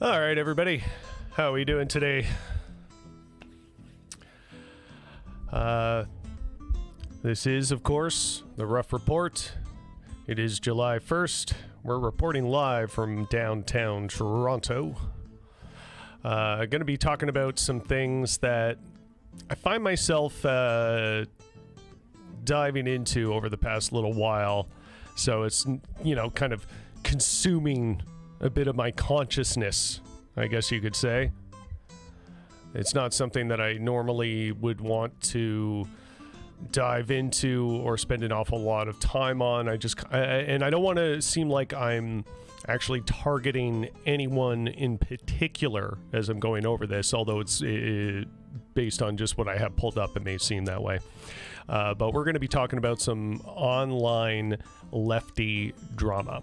All right, everybody. How are we doing today? This is, of course, the Rough Report. It is July 1st. We're reporting live from downtown Toronto. Going to be talking about some things that I find myself diving into over the past little while. So it's, kind of consuming a bit of my consciousness, I guess you could say. It's not something that I normally would want to dive into or spend an awful lot of time on. I don't want to seem like I'm actually targeting anyone in particular as I'm going over this, although it's based on just what I have pulled up, it may seem that way. But we're going to be talking about some online lefty drama.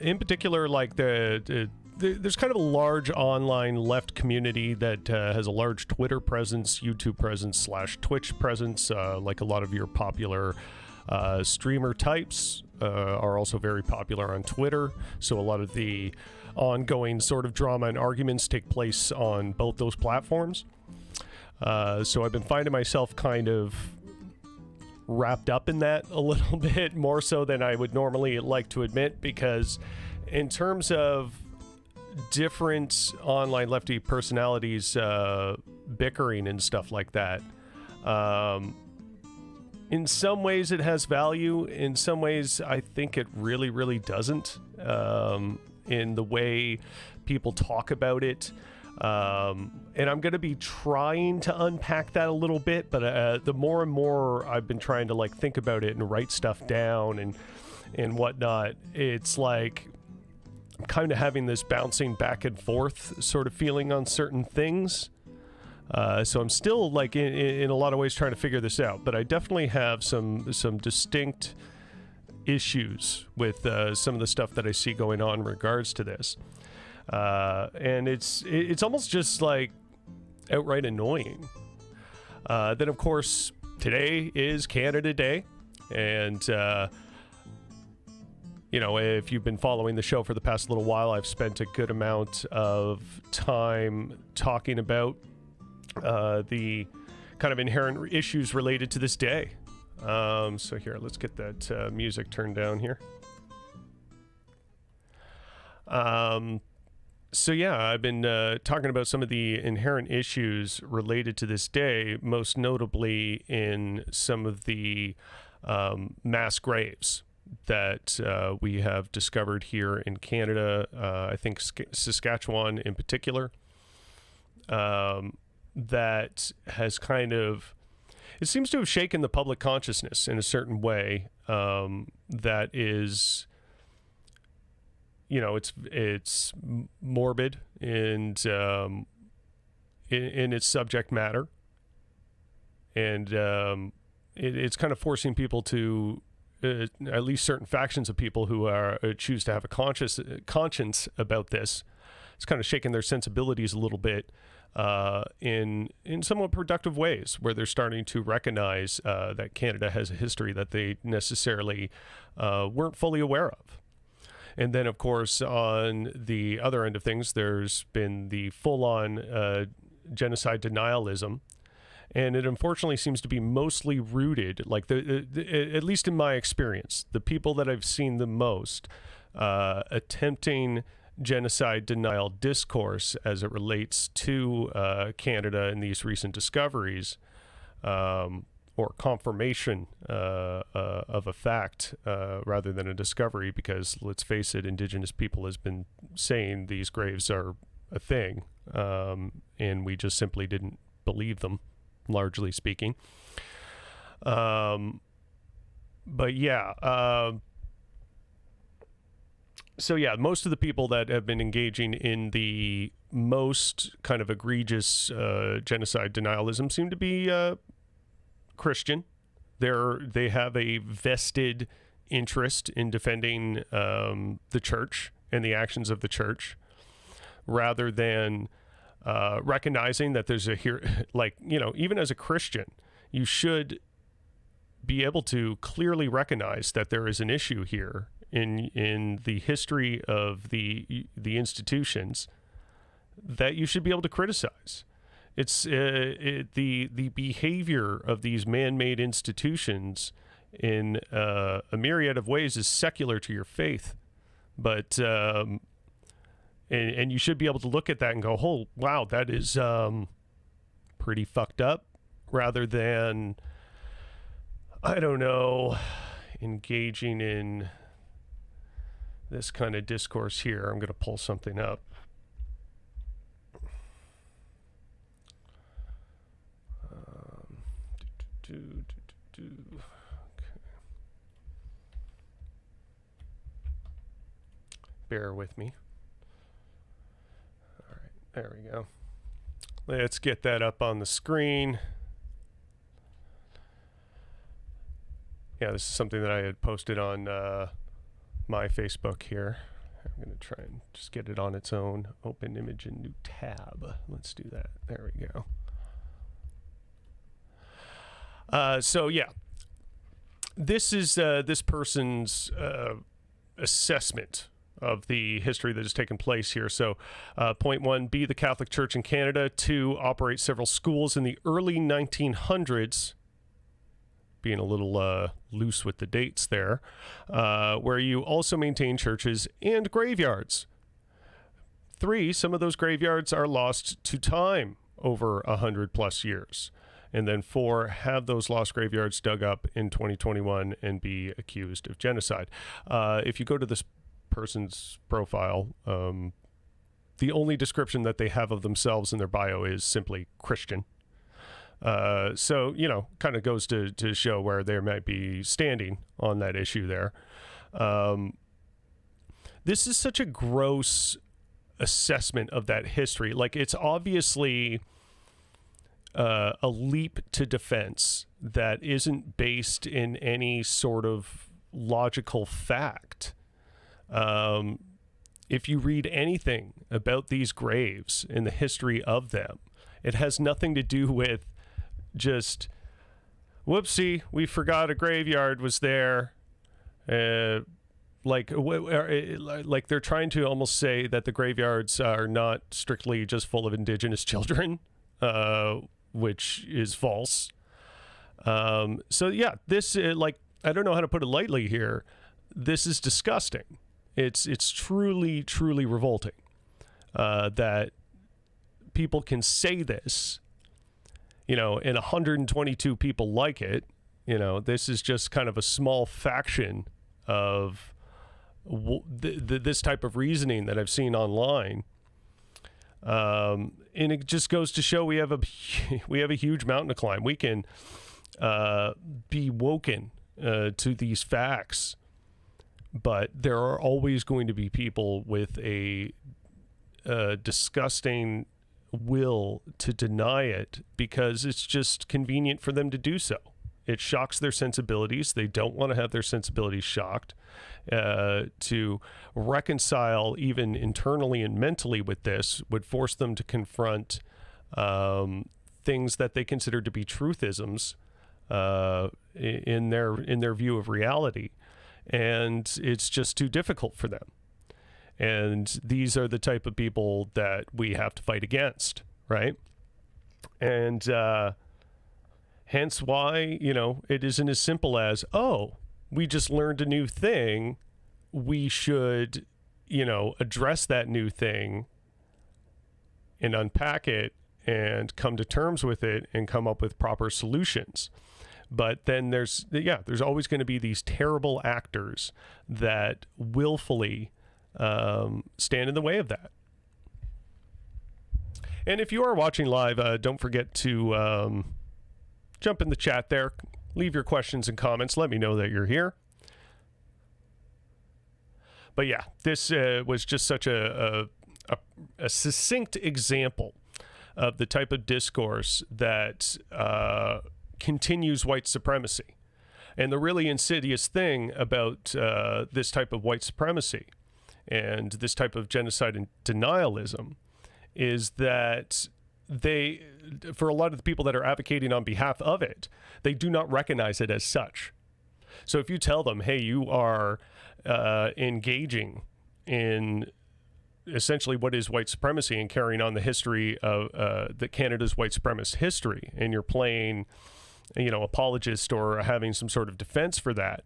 In particular, like there's kind of a large online left community that has a large Twitter presence, YouTube presence / Twitch presence. Like a lot of your popular streamer types are also very popular on Twitter. So a lot of the ongoing sort of drama and arguments take place on both those platforms. So I've been finding myself kind of wrapped up in that a little bit more so than I would normally like to admit, because in terms of different online lefty personalities bickering and stuff like that, in some ways it has value. In some ways I think it really doesn't, in the way people talk about it. And I'm going to be trying to unpack that a little bit, but the more and more I've been trying to think about it and write stuff down and whatnot, it's like I'm kind of having this bouncing back and forth sort of feeling on certain things. So I'm still in a lot of ways trying to figure this out, but I definitely have some distinct issues with some of the stuff that I see going on in regards to this. And it's almost just outright annoying. Then of course today is Canada Day, and if you've been following the show for the past little while, I've spent a good amount of time talking about the kind of inherent issues related to this day. So here, let's get that music turned down here. So yeah, I've been talking about some of the inherent issues related to this day, most notably in some of the mass graves that we have discovered here in Canada. I think Saskatchewan in particular, that has kind of, it seems to have shaken the public consciousness in a certain way, that is, it's morbid and in its subject matter, and it's kind of forcing people to, at least certain factions of people who are choose to have a conscience about this. It's kind of shaking their sensibilities a little bit in somewhat productive ways, where they're starting to recognize that Canada has a history that they necessarily weren't fully aware of. And then, of course, on the other end of things, there's been the full-on genocide denialism. And it unfortunately seems to be mostly rooted, at least in my experience, the people that I've seen the most attempting genocide denial discourse as it relates to Canada and these recent discoveries, or confirmation of a fact rather than a discovery, because let's face it, Indigenous people has been saying these graves are a thing, and we just simply didn't believe them, largely speaking. But yeah, so yeah, most of the people that have been engaging in the most kind of egregious genocide denialism seem to be Christian. They have a vested interest in defending the church and the actions of the church, rather than recognizing that there's even as a Christian, you should be able to clearly recognize that there is an issue here in the history of the institutions that you should be able to criticize. It's the behavior of these man-made institutions in a myriad of ways is secular to your faith, but and you should be able to look at that and go, oh wow, that is pretty fucked up, rather than, I don't know, engaging in this kind of discourse here. I'm going to pull something up. Okay. Bear with me. All right, there we go. Let's get that up on the screen. Yeah, this is something that I had posted on my Facebook here. I'm going to try and just get it on its own. Open image in new tab. Let's do that. There we go. So yeah, this is this person's assessment of the history that has taken place here. So point one, be the Catholic Church in Canada. Two, operate several schools in the early 1900s, being a little loose with the dates there, where you also maintain churches and graveyards. Three, some of those graveyards are lost to time over 100+ years. And then four, have those lost graveyards dug up in 2021 and be accused of genocide. If you go to this person's profile, the only description that they have of themselves in their bio is simply Christian. So, you know, kind of goes to show where they might be standing on that issue there. This is such a gross assessment of that history. Like, it's obviously a leap to defense that isn't based in any sort of logical fact. If you read anything about these graves and the history of them, it has nothing to do with just, whoopsie, we forgot a graveyard was there. Like they're trying to almost say that the graveyards are not strictly just full of Indigenous children, which is false. So yeah, this like, I don't know how to put it lightly here. This is disgusting. It's truly, truly revolting that people can say this, you know, and 122 people like it. You know, this is just kind of a small faction of this type of reasoning that I've seen online. And it just goes to show we have a huge mountain to climb. We can be woken to these facts, but there are always going to be people with a disgusting will to deny it because it's just convenient for them to do so. It shocks their sensibilities. They don't want to have their sensibilities shocked. To reconcile even internally and mentally with this would force them to confront things that they consider to be truthisms in their view of reality. And it's just too difficult for them. And these are the type of people that we have to fight against, right? And hence why, you know, it isn't as simple as, oh, we just learned a new thing. We should, you know, address that new thing and unpack it and come to terms with it and come up with proper solutions. But then there's always going to be these terrible actors that willfully stand in the way of that. And if you are watching live, don't forget to jump in the chat there. Leave your questions and comments. Let me know that you're here. But yeah, this was just such a succinct example of the type of discourse that continues white supremacy. And the really insidious thing about this type of white supremacy and this type of genocide and denialism is that they, for a lot of the people that are advocating on behalf of it, they do not recognize it as such. So if you tell them, hey, you are engaging in essentially what is white supremacy and carrying on the history of the Canada's white supremacist history, and you're playing, apologist or having some sort of defense for that,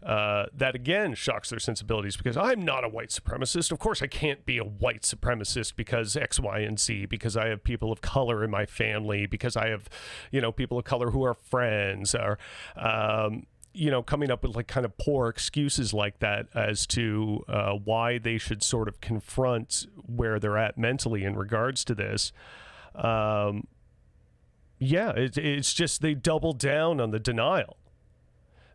that again shocks their sensibilities, because I'm not a white supremacist. Of course I can't be a white supremacist because X, Y, and Z, because I have people of color in my family, because I have, people of color who are friends, or, coming up with like kind of poor excuses like that as to why they should sort of confront where they're at mentally in regards to this. It's just they double down on the denial.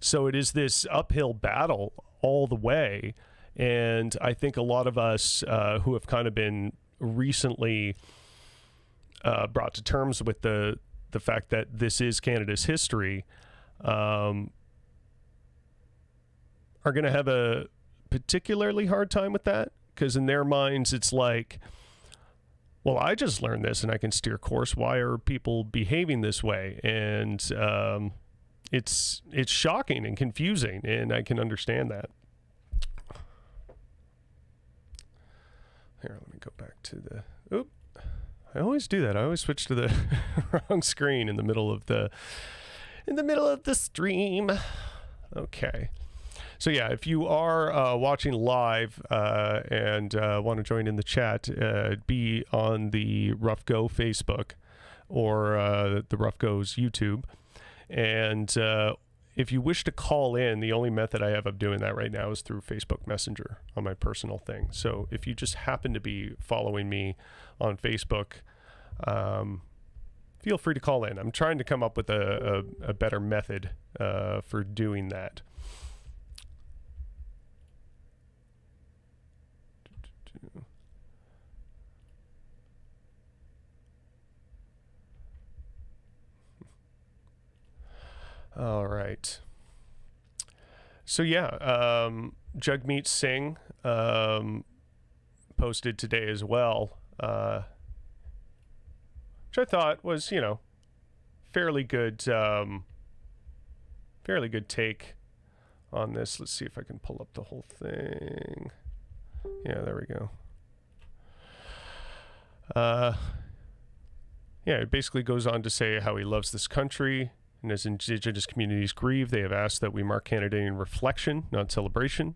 So it is this uphill battle all the way. And I think a lot of us who have kind of been recently brought to terms with the fact that this is Canada's history are going to have a particularly hard time with that, because in their minds it's like, well, I just learned this and I can steer course. Why are people behaving this way? And it's shocking and confusing, and I can understand that. Here, let me go back to the... Oop. I always do that. I always switch to the wrong screen in the middle of the stream. Okay. So yeah, if you are watching live and want to join in the chat, be on the Rough Go Facebook or the Rough Go's YouTube. And if you wish to call in, the only method I have of doing that right now is through Facebook Messenger on my personal thing. So if you just happen to be following me on Facebook, feel free to call in. I'm trying to come up with a better method for doing that. All right. So yeah, Jagmeet Singh posted today as well, which I thought was, fairly good take on this. Let's see if I can pull up the whole thing. Yeah, there we go. It basically goes on to say how he loves this country. And as Indigenous communities grieve, they have asked that we mark Canada in reflection, not celebration.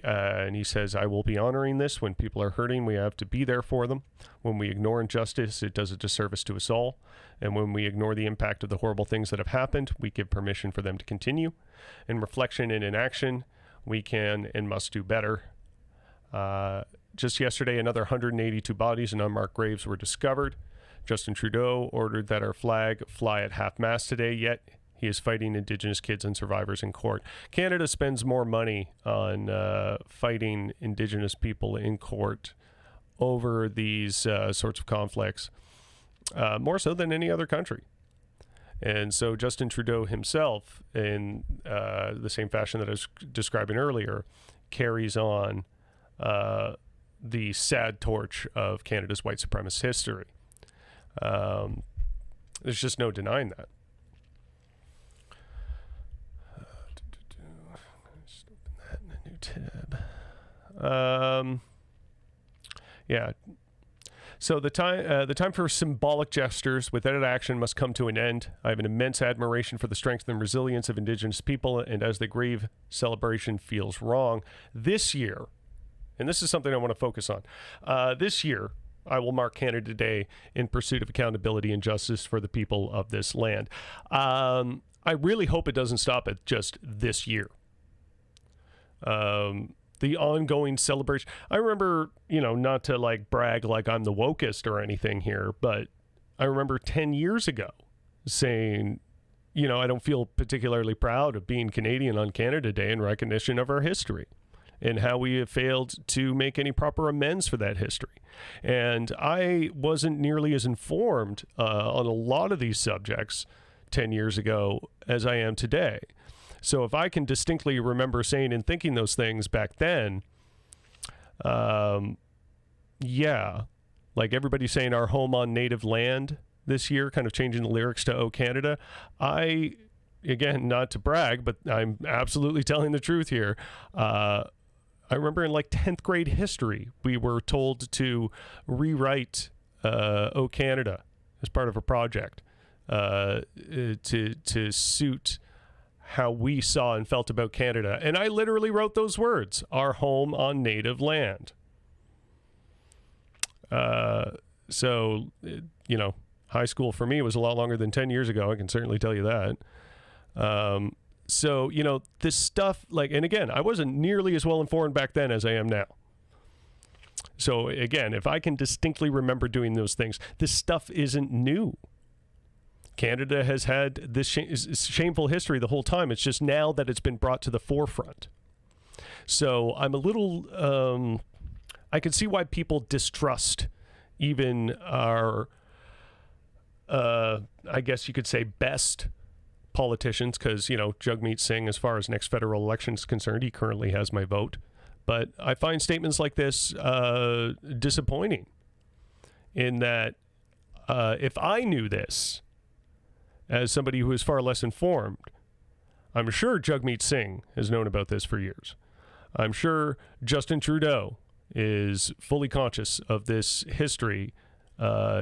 And he says, I will be honoring this. When people are hurting, we have to be there for them. When we ignore injustice, it does a disservice to us all. And when we ignore the impact of the horrible things that have happened, we give permission for them to continue. In reflection and in action, we can and must do better. Just yesterday, another 182 bodies and unmarked graves were discovered. Justin Trudeau ordered that our flag fly at half-mast today, yet he is fighting Indigenous kids and survivors in court. Canada spends more money on fighting Indigenous people in court over these sorts of conflicts, more so than any other country. And so Justin Trudeau himself, in the same fashion that I was describing earlier, carries on the sad torch of Canada's white supremacist history. There's just no denying that. Just open that in a new tab. Yeah. So the time for symbolic gestures without action must come to an end. I have an immense admiration for the strength and resilience of Indigenous people, and as they grieve, celebration feels wrong. This year, and this is something I want to focus on, this year, I will mark Canada Day in pursuit of accountability and justice for the people of this land. I really hope it doesn't stop at just this year. The ongoing celebration. I remember, not to like brag like I'm the wokest or anything here, but I remember 10 years ago saying, I don't feel particularly proud of being Canadian on Canada Day in recognition of our history and how we have failed to make any proper amends for that history. And I wasn't nearly as informed on a lot of these subjects 10 years ago as I am today. So if I can distinctly remember saying and thinking those things back then, like everybody saying our home on native land this year, kind of changing the lyrics to Oh Canada, I again, not to brag, but I'm absolutely telling the truth here. I remember in like 10th grade history, we were told to rewrite O Canada as part of a project to suit how we saw and felt about Canada. And I literally wrote those words, our home on native land. So, you know, high school for me was a lot longer than 10 years ago. I can certainly tell you that. So, you know, this stuff, like, and again, I wasn't nearly as well informed back then as I am now. So, again, if I can distinctly remember doing those things, this stuff isn't new. Canada has had this shameful history the whole time. It's just now that it's been brought to the forefront. So I'm a little, I can see why people distrust even our, I guess you could say, best politicians, because, you know, Jagmeet Singh, as far as next federal election is concerned, he currently has my vote. But I find statements like this disappointing in that if I knew this, as somebody who is far less informed, I'm sure Jagmeet Singh has known about this for years. I'm sure Justin Trudeau is fully conscious of this history,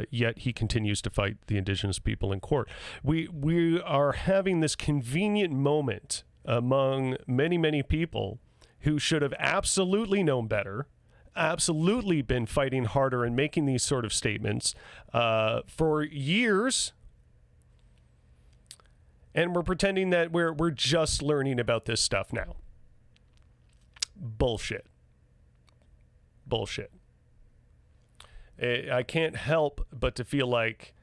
yet he continues to fight the Indigenous people in court. We are having this convenient moment among many, many people who should have absolutely known better, absolutely been fighting harder and making these sort of statements for years. And we're pretending that we're just learning about this stuff now. Bullshit. I can't help but to feel like,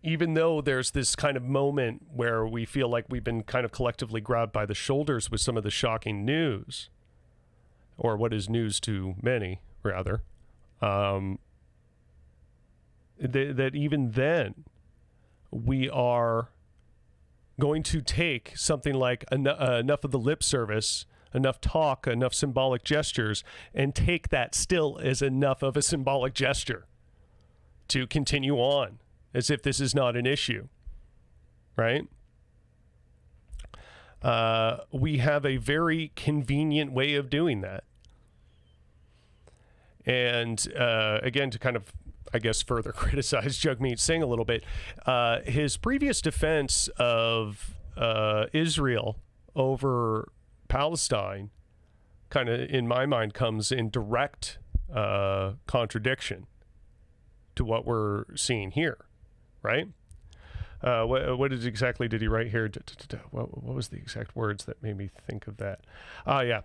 even though there's this kind of moment where we feel like we've been kind of collectively grabbed by the shoulders with some of the shocking news, or what is news to many, rather, that even then, we are going to take something like enough of the lip service, enough talk, enough symbolic gestures, and take that still as enough of a symbolic gesture to continue on as if this is not an issue, right? We have a very convenient way of doing that. And again, to kind of, I guess, further criticize Jagmeet Singh a little bit, his previous defense of Israel over Palestine kind of, in my mind, comes in direct contradiction to what we're seeing here, right? What exactly did he write here? What was the exact words that made me think of that? Yeah.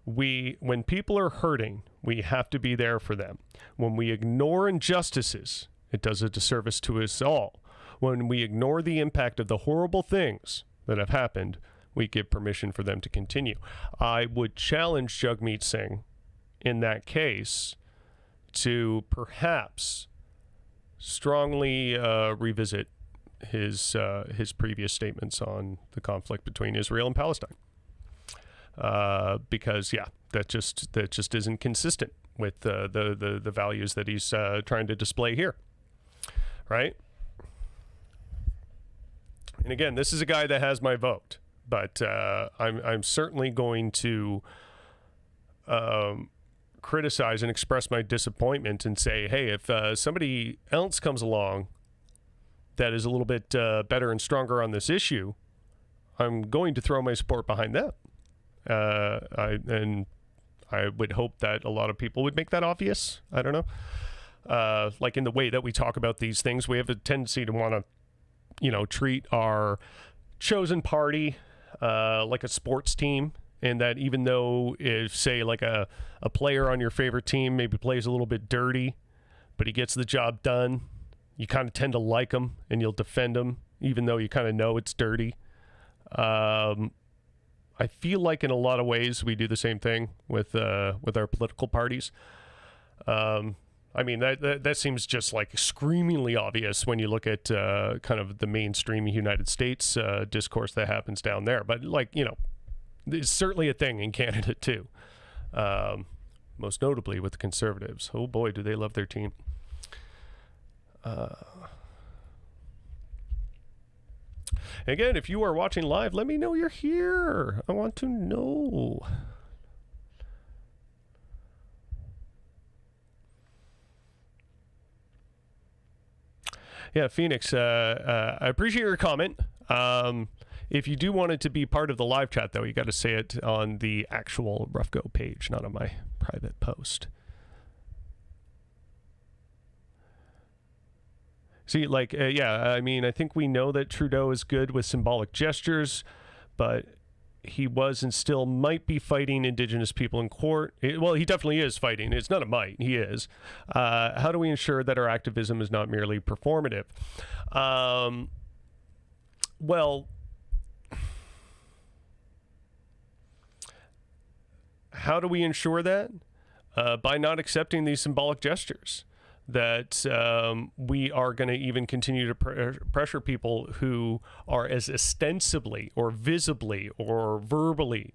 When people are hurting, we have to be there for them. When we ignore injustices, it does a disservice to us all. When we ignore the impact of the horrible things that have happened, we give permission for them to continue. I would challenge Jagmeet Singh in that case to perhaps strongly revisit his previous statements on the conflict between Israel and Palestine. Because that just isn't consistent with the values that he's trying to display here, right? And again, this is a guy that has my vote, but I'm certainly going to criticize and express my disappointment and say, hey, if somebody else comes along that is a little bit better and stronger on this issue, I'm going to throw my support behind them. I would hope that a lot of people would make that obvious. I don't know. Like in the way that we talk about these things, we have a tendency to want to, treat our chosen party like a sports team. And that even though if, say, like a player on your favorite team maybe plays a little bit dirty, but he gets the job done, you kind of tend to like him and you'll defend him, even though you kind of know it's dirty. I feel like in a lot of ways we do the same thing with our political parties. I mean, that seems just like screamingly obvious when you look at kind of the mainstream United States discourse that happens down there. But it's certainly a thing in Canada too. Most notably with the Conservatives. Oh boy, do they love their team. Again, if you are watching live, let me know you're here. I want to know. Yeah, Phoenix, I appreciate your comment. If you do want it to be part of the live chat, though, you got to say it on the actual Rough Go page, not on my private post. See, like, yeah, I mean, I think we know that Trudeau is good with symbolic gestures, but he was and still might be fighting Indigenous people in court. Well, he definitely is fighting. It's not a might. He is. How do we ensure that our activism is not merely performative? Well, how do we ensure that? By not accepting these symbolic gestures. That we are going to even continue to pressure people who are as ostensibly or visibly or verbally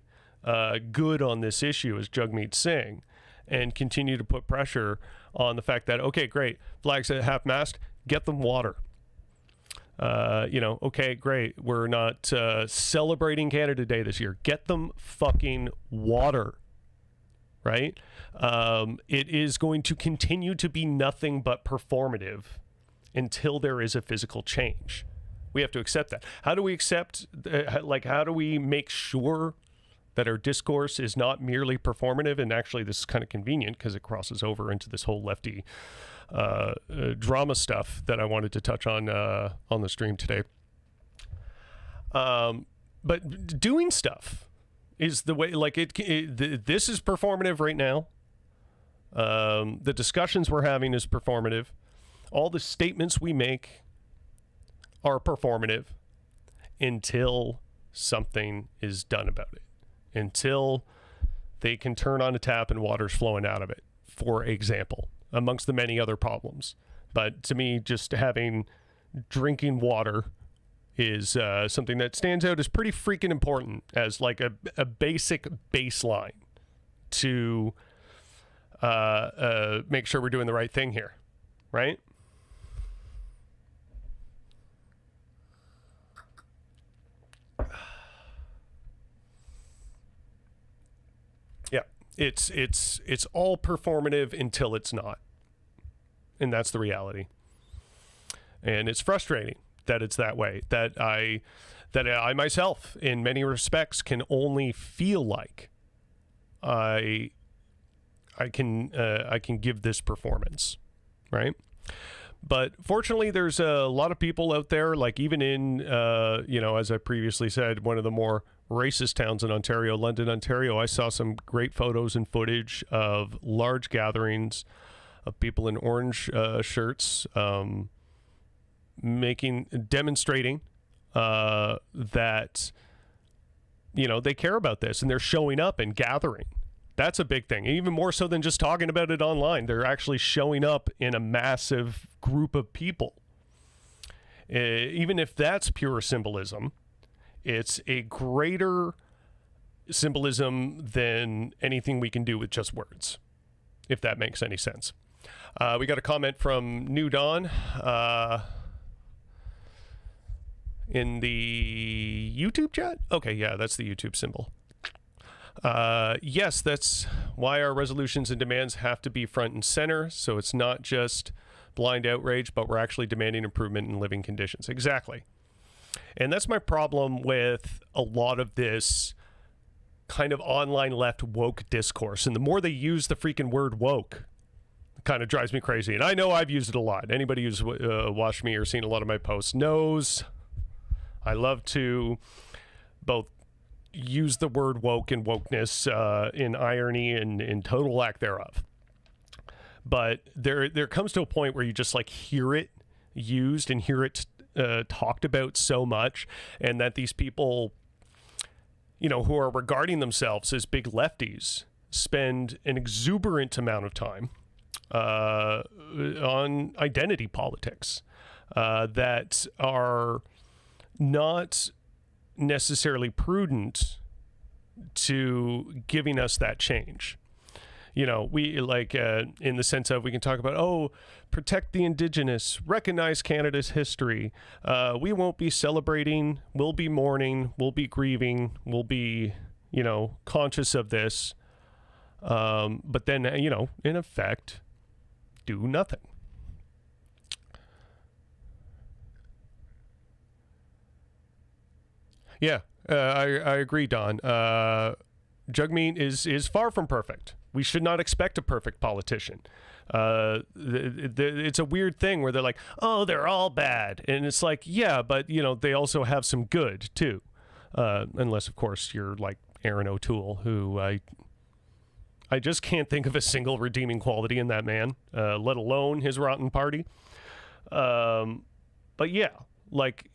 good on this issue as Jagmeet Singh, and continue to put pressure on the fact that, okay, great, flags at half-mast, get them water. Okay, great, we're not celebrating Canada Day this year. Get them fucking water. Right? It is going to continue to be nothing but performative until there is a physical change. We have to accept that. How do we accept, how do we make sure that our discourse is not merely performative? And actually, this is kind of convenient because it crosses over into this whole lefty drama stuff that I wanted to touch on the stream today. But doing stuff is the way, like, this is performative right now. The discussions we're having is performative. All the statements we make are performative until something is done about it. Until they can turn on a tap and water's flowing out of it, for example, amongst the many other problems. But to me, just having drinking water is something that stands out as pretty freaking important, as like a basic baseline to make sure we're doing the right thing here, right? Yeah, it's all performative until it's not, and that's the reality. And it's frustrating that it's that way, that I myself, in many respects, can only feel like I can give this performance, right? But fortunately, there's a lot of people out there, like even in, as I previously said, one of the more racist towns in Ontario, London, Ontario, I saw some great photos and footage of large gatherings of people in orange shirts, demonstrating that, they care about this and they're showing up and gathering. That's a big thing. Even more so than just talking about it online. They're actually showing up in a massive group of people. Even if that's pure symbolism, it's a greater symbolism than anything we can do with just words, if that makes any sense. We got a comment from New Dawn in the YouTube chat. Okay, yeah, that's the YouTube symbol. Yes, that's why our resolutions and demands have to be front and center. So it's not just blind outrage, but we're actually demanding improvement in living conditions. Exactly. And that's my problem with a lot of this kind of online left woke discourse. And the more they use the freaking word woke, it kind of drives me crazy. And I know I've used it a lot. Anybody who's watched me or seen a lot of my posts knows I love to both use the word woke and wokeness in irony and in total lack thereof. But there comes to a point where you just like hear it used and hear it talked about so much, and that these people, who are regarding themselves as big lefties, spend an exuberant amount of time on identity politics that are not necessarily prudent to giving us that change. You know, we like in the sense of we can talk about, oh, protect the indigenous, recognize Canada's history. We won't be celebrating. We'll be mourning. We'll be grieving. We'll be, you know, conscious of this. But then, you know, in effect, do nothing. Yeah, I agree, Don. Jagmeet is far from perfect. We should not expect a perfect politician. It's a weird thing where they're like, oh, they're all bad. And it's like, yeah, but, you know, they also have some good, too. Unless, of course, you're like Aaron O'Toole, who I just can't think of a single redeeming quality in that man, let alone his rotten party. But yeah, like...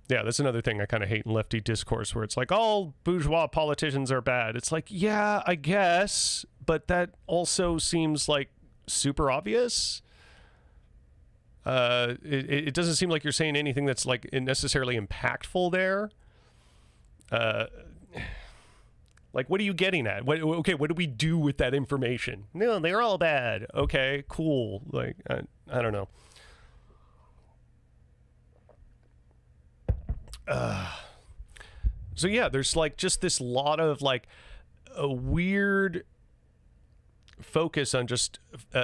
Yeah, that's another thing I kind of hate in lefty discourse where it's like, all bourgeois politicians are bad. It's like, yeah, I guess, but that also seems like super obvious. It doesn't seem like you're saying anything that's like necessarily impactful there. Like, what are you getting at? What do we do with that information? No, they're all bad. Okay, cool. Like, I don't know. So yeah, there's like just this lot of like a weird focus on just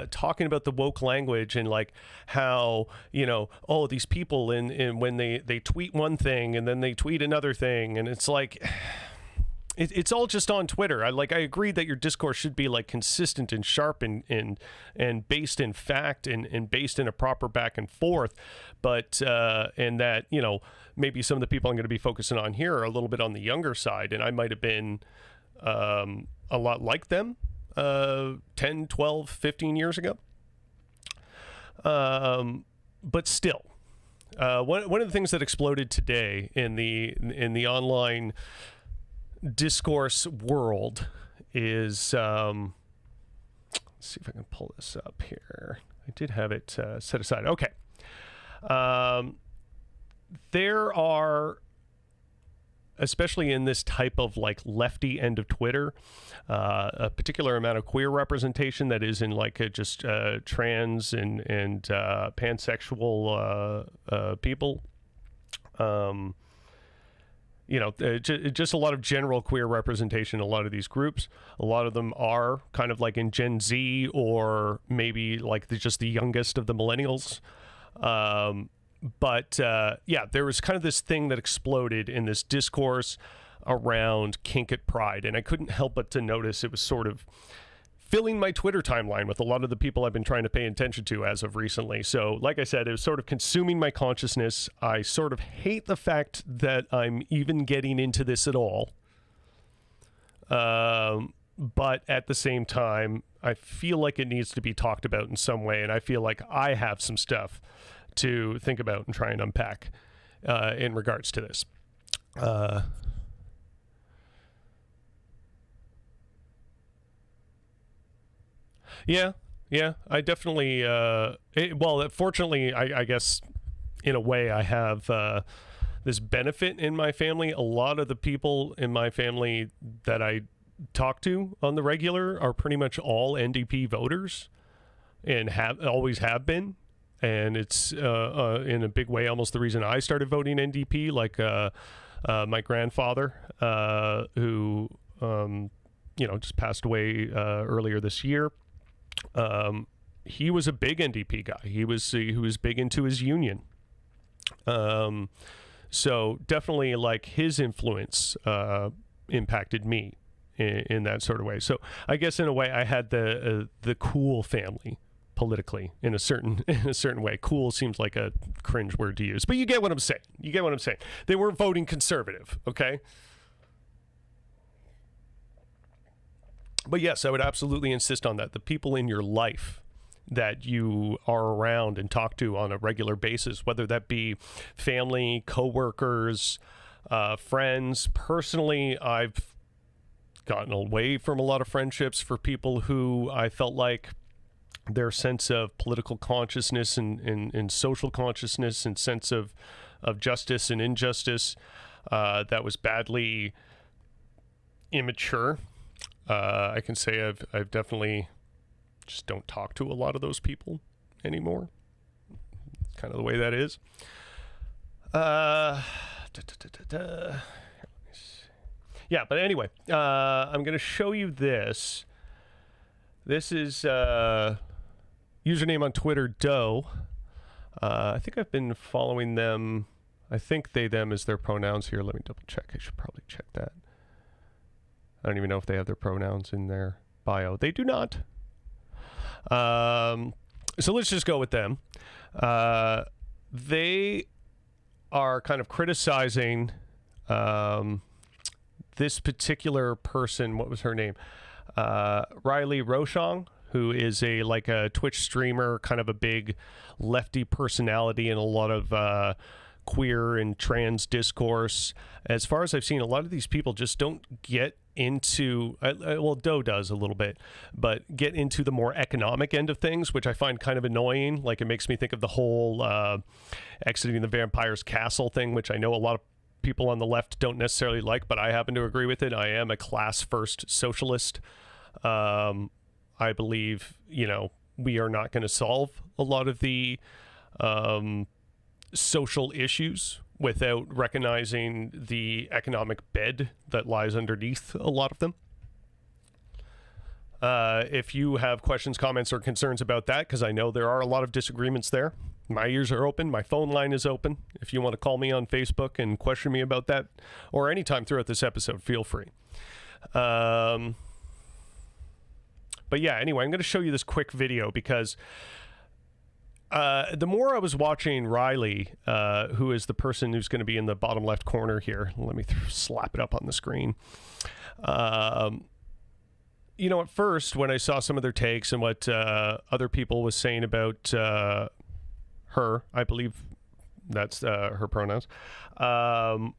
talking about the woke language and like how, you know, oh, these people in when they tweet one thing and then they tweet another thing, and it's like it's all just on Twitter. I agree that your discourse should be like consistent and sharp and based in fact and based in a proper back and forth, but and that, you know, maybe some of the people I'm going to be focusing on here are a little bit on the younger side, and I might have been a lot like them 10, 12, 15 years ago. But still, one of the things that exploded today in the online discourse world is let's see if I can pull this up here. I did have it set aside. Okay. There are, especially in this type of like lefty end of Twitter, a particular amount of queer representation that is in like just trans and pansexual people. You know, just a lot of general queer representation in a lot of these groups. A lot of them are kind of like in Gen Z or maybe like just the youngest of the millennials. But yeah, there was kind of this thing that exploded in this discourse around kink at Pride. And I couldn't help but to notice it was sort of filling my Twitter timeline with a lot of the people I've been trying to pay attention to as of recently. So like I said, it was sort of consuming my consciousness. I sort of hate the fact that I'm even getting into this at all. But at the same time, I feel like it needs to be talked about in some way. And I feel like I have some stuff to think about and try and unpack in regards to this. Yeah, I definitely, fortunately, I guess, in a way, I have this benefit in my family. A lot of the people in my family that I talk to on the regular are pretty much all NDP voters and always have been. And it's, in a big way, almost the reason I started voting NDP, like my grandfather, who, just passed away earlier this year. He was a big NDP guy. He was big into his union. So definitely like his influence impacted me in that sort of way. So I guess in a way I had the cool family politically in a certain way. Cool seems like a cringe word to use, but you get what I'm saying. They weren't voting conservative, okay? But yes, I would absolutely insist on that. The people in your life that you are around and talk to on a regular basis, whether that be family, coworkers, friends. Personally, I've gotten away from a lot of friendships for people who I felt like their sense of political consciousness and social consciousness and sense of justice and injustice that was badly immature. I can say I've definitely just don't talk to a lot of those people anymore. It's kind of the way that is. Yeah, but anyway, I'm going to show you this. This is username on Twitter, Doe. I think I've been following them. I think they, them is their pronouns here. Let me double check. I should probably check that. I don't even know if they have their pronouns in their bio. They do not. So let's just go with them. They are kind of criticizing this particular person. What was her name? Riley Rochon, who is a Twitch streamer, kind of a big lefty personality in a lot of queer and trans discourse. As far as I've seen, a lot of these people just don't get into, well, Doe does a little bit, but get into the more economic end of things, which I find kind of annoying. Like, it makes me think of the whole exiting the vampire's castle thing, which I know a lot of people on the left don't necessarily like, but I happen to agree with it. I am a class first socialist. I believe, we are not going to solve a lot of the social issues without recognizing the economic bed that lies underneath a lot of them. If you have questions, comments, or concerns about that, because I know there are a lot of disagreements there, my ears are open. My phone line is open. If you want to call me on Facebook and question me about that, or anytime throughout this episode, feel free. But yeah, anyway, I'm going to show you this quick video because the more I was watching Riley, who is the person who's going to be in the bottom left corner here, let me slap it up on the screen. At first, when I saw some of their takes and what other people was saying about her, I believe that's her pronouns, I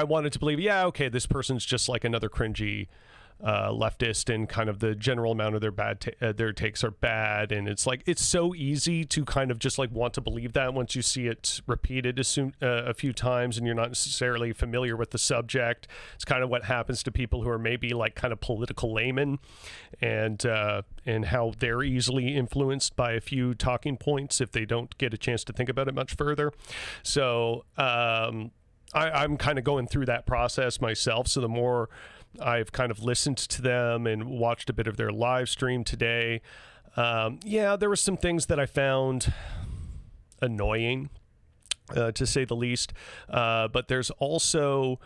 wanted to believe, yeah, okay, this person's just like another cringy leftist, and kind of the general amount of their takes are bad, and it's so easy to kind of just want to believe that once you see it repeated a few times and you're not necessarily familiar with the subject. It's kind of what happens to people who are maybe kind of political laymen, and how they're easily influenced by a few talking points if they don't get a chance to think about it much further. So I'm kind of going through that process myself. So the more I've kind of listened to them and watched a bit of their live stream today, there were some things that I found annoying, to say the least. But there's also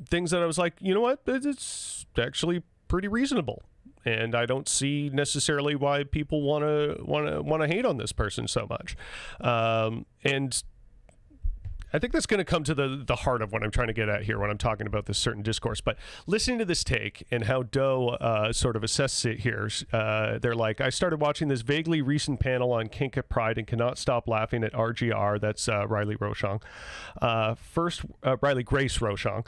things that I was like, you know what, it's actually pretty reasonable. And I don't see necessarily why people want to hate on this person so much. And I think that's going to come to the heart of what I'm trying to get at here when I'm talking about this certain discourse. But listening to this take and how Doe sort of assesses it here, they're like, I started watching this vaguely recent panel on kink at Pride and cannot stop laughing at RGR. That's Riley Rochon. Riley Grace Rochon.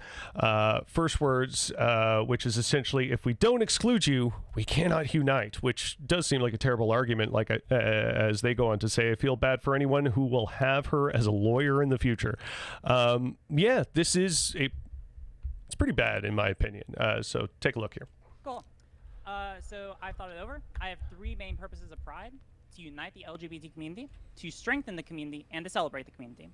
First words, which is essentially, if we don't exclude you, we cannot unite, which does seem like a terrible argument. As they go on to say, I feel bad for anyone who will have her as a lawyer in the future. This is it's pretty bad in my opinion. So take a look here. Cool. So I've thought it over. I have three main purposes of Pride: to unite the LGBT community, to strengthen the community, and to celebrate the community.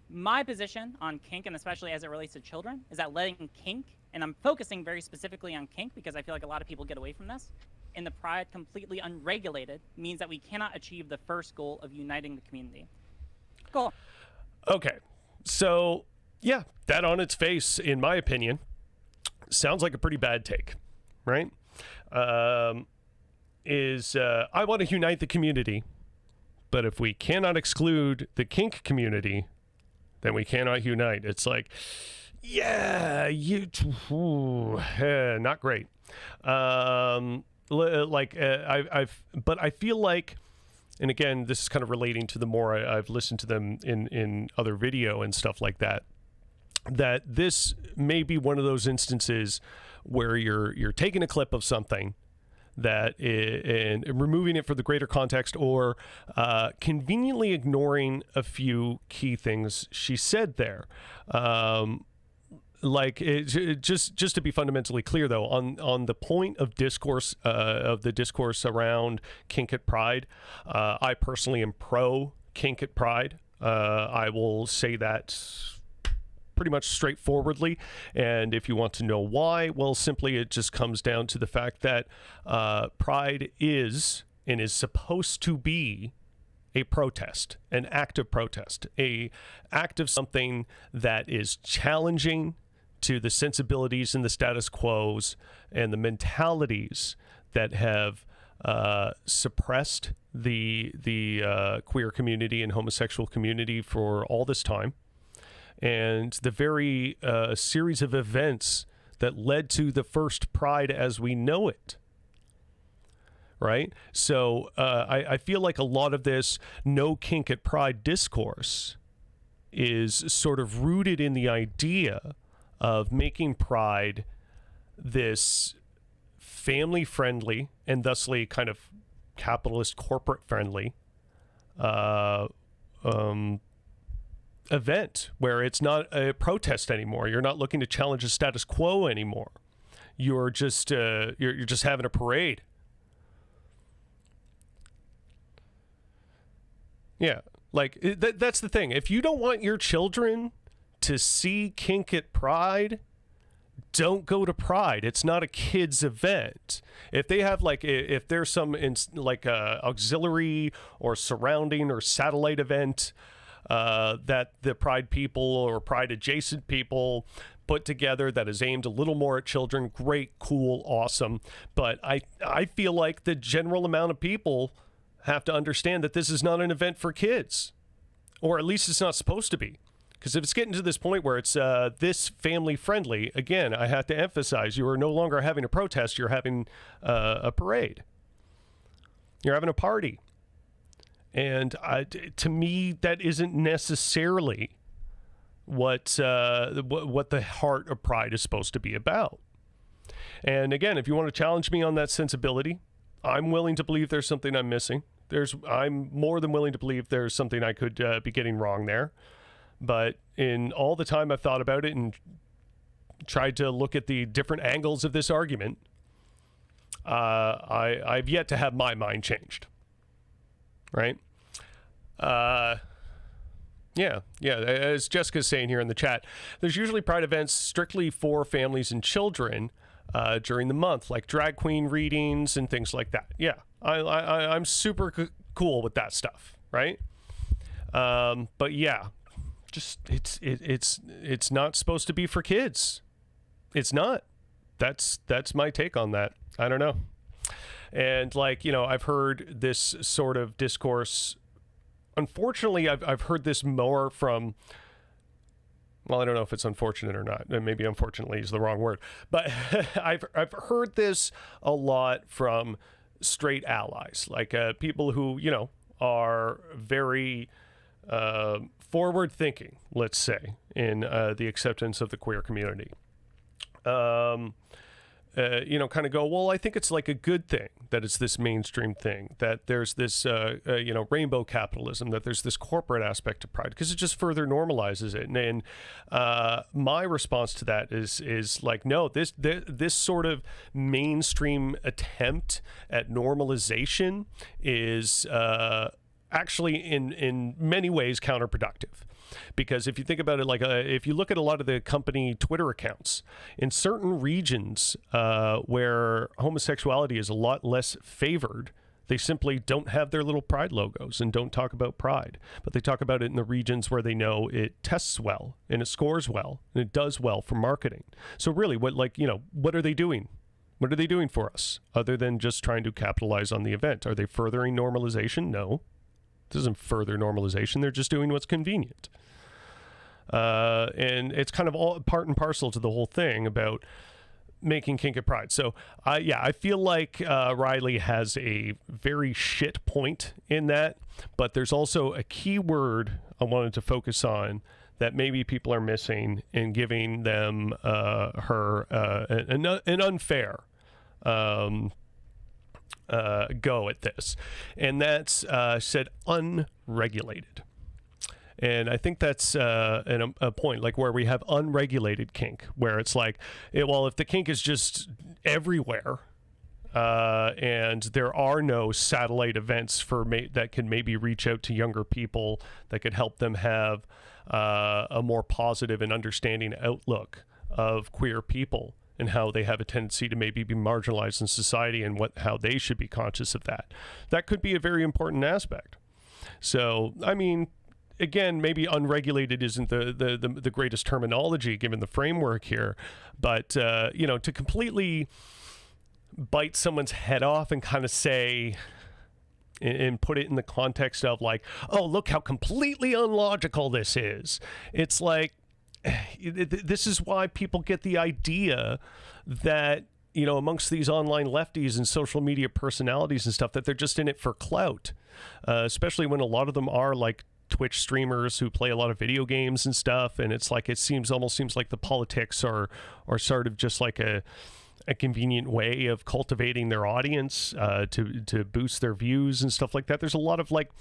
My position on kink, and especially as it relates to children, is that letting kink, and I'm focusing very specifically on kink because I feel like a lot of people get away from this, in the Pride completely unregulated means that we cannot achieve the first goal of uniting the community. Cool. Okay, so yeah, that on its face, in my opinion, sounds like a pretty bad take, right? I want to unite the community, but if we cannot exclude the kink community, then we cannot unite. It's like, yeah, not great. But I feel like, and again, this is kind of relating to the more I've listened to them in other video and stuff like that, that this may be one of those instances where you're taking a clip of something and removing it for the greater context, or conveniently ignoring a few key things she said there. just to be fundamentally clear though, on the point of discourse of the discourse around kink at Pride, I personally am pro kink at Pride. I will say that pretty much straightforwardly, and if you want to know why, well, simply it just comes down to the fact that Pride is and is supposed to be a protest, an act of protest, a act of something that is challenging to the sensibilities and the status quos and the mentalities that have suppressed the queer community and homosexual community for all this time, and the very series of events that led to the first Pride as we know it. Right? So I feel like a lot of this no kink at Pride discourse is sort of rooted in the idea of making Pride this family-friendly and thusly kind of capitalist corporate-friendly event where it's not a protest anymore. You're not looking to challenge the status quo anymore. You're just you're just having a parade. Yeah, like that's the thing. If you don't want your children to see kink at Pride, don't go to Pride. It's not a kids event. If they have if there's some auxiliary or surrounding or satellite event that the Pride people or Pride adjacent people put together that is aimed a little more at children, great, cool, awesome. But I feel like the general amount of people have to understand that this is not an event for kids, or at least it's not supposed to be. Because if it's getting to this point where it's this family friendly, again, I have to emphasize, you are no longer having a protest, you're having a parade. You're having a party. And to me, that isn't necessarily what the heart of Pride is supposed to be about. And again, if you want to challenge me on that sensibility, I'm willing to believe there's something I'm missing. I'm more than willing to believe there's something I could be getting wrong there. But in all the time I've thought about it and tried to look at the different angles of this argument, I've yet to have my mind changed. Right? Yeah. As Jessica's saying here in the chat, there's usually Pride events strictly for families and children during the month, like drag queen readings and things like that. Yeah, I'm super cool with that stuff, right? But yeah, just it's not supposed to be for kids. It's not. That's my take on that. I don't know. And I've heard this sort of discourse. Unfortunately, I've heard this more from, well, I don't know if it's unfortunate or not. Maybe unfortunately is the wrong word. But I've heard this a lot from straight allies, people who, are very forward thinking, let's say, in the acceptance of the queer community. Kind of go, well, I think it's like a good thing that it's this mainstream thing, that there's this, rainbow capitalism, that there's this corporate aspect to Pride, because it just further normalizes it. And my response to that is like, no, this sort of mainstream attempt at normalization is actually in many ways counterproductive. Because if you think about it, if you look at a lot of the company Twitter accounts, in certain regions where homosexuality is a lot less favored, they simply don't have their little Pride logos and don't talk about Pride. But they talk about it in the regions where they know it tests well and it scores well and it does well for marketing. So really, what are they doing? What are they doing for us other than just trying to capitalize on the event? Are they furthering normalization? No. This isn't further normalization. They're just doing what's convenient. And it's kind of all part and parcel to the whole thing about making kink at Pride. So, I feel like Riley has a very shit point in that, but there's also a key word I wanted to focus on that maybe people are missing in giving them her an unfair go at this, and that's said unregulated. And I think that's a point, like where we have unregulated kink, where it's like, well, if the kink is just everywhere, and there are no satellite events that can maybe reach out to younger people that could help them have a more positive and understanding outlook of queer people and how they have a tendency to maybe be marginalized in society and how they should be conscious of that. That could be a very important aspect. So, I mean, again, maybe unregulated isn't the greatest terminology given the framework here, but, to completely bite someone's head off and kind of say and put it in the context of like, oh, look how completely unlogical this is. It's like, this is why people get the idea that, amongst these online lefties and social media personalities and stuff, that they're just in it for clout, especially when a lot of them are like Twitch streamers who play a lot of video games and stuff. And it's like, almost seems like the politics are sort of just like a convenient way of cultivating their audience to boost their views and stuff like that. There's a lot of like,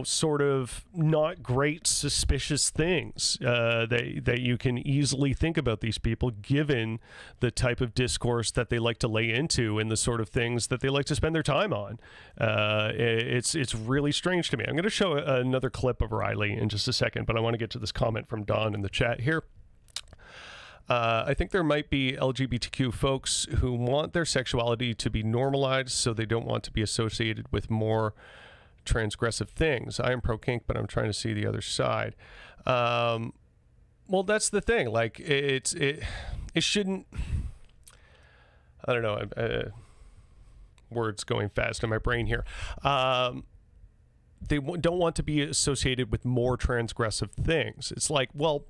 sort of not great, suspicious things that you can easily think about these people, given the type of discourse that they like to lay into and the sort of things that they like to spend their time on. It's really strange to me. I'm going to show another clip of Riley in just a second, but I want to get to this comment from Don in the chat here. I think there might be LGBTQ folks who want their sexuality to be normalized, so they don't want to be associated with more transgressive things. I am pro kink, but I'm trying to see the other side. Well, that's the thing. Like it shouldn't. I don't know. Words going fast in my brain here. They don't want to be associated with more transgressive things. It's like, well,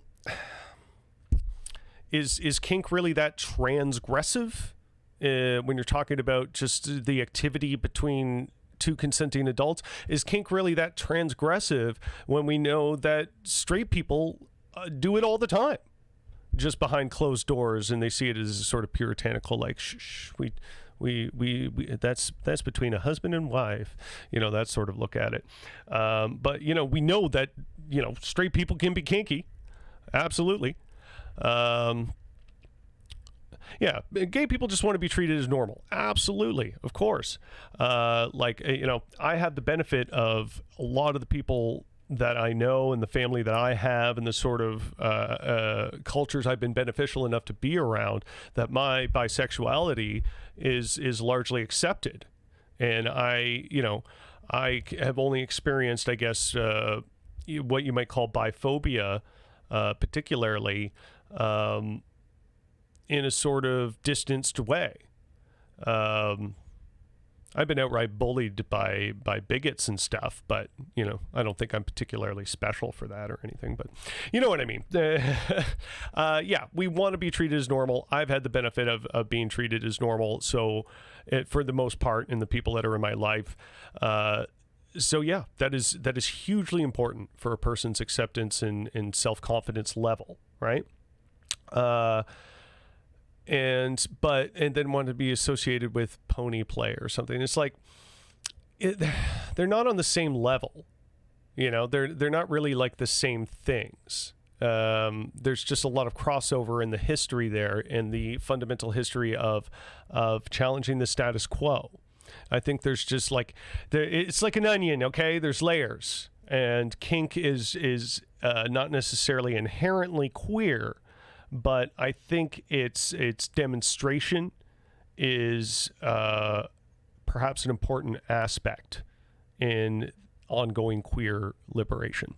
is kink really that transgressive? When you're talking about just the activity between two consenting adults, is kink really that transgressive when we know that straight people do it all the time, just behind closed doors, and they see it as a sort of puritanical, like, shh, we that's between a husband and wife, that sort of look at it. But we know that straight people can be kinky, absolutely. Yeah, gay people just want to be treated as normal. Absolutely, of course. I have the benefit of a lot of the people that I know and the family that I have and the sort of cultures I've been beneficial enough to be around, that my bisexuality is largely accepted. And I have only experienced, I guess, what you might call biphobia, particularly, in a sort of distanced way. I've been outright bullied by bigots and stuff, but I don't think I'm particularly special for that or anything, but you know what I mean. Yeah, we want to be treated as normal. I've had the benefit of being treated as normal, so for the most part, in the people that are in my life. So yeah, that is hugely important for a person's acceptance and self-confidence level, right? And then want to be associated with pony play or something. It's like they're not on the same level, They're not really like the same things. There's just a lot of crossover in the history there, in the fundamental history of challenging the status quo. I think there's just like it's like an onion. Okay, there's layers, and kink is not necessarily inherently queer. But I think its demonstration is perhaps an important aspect in ongoing queer liberation,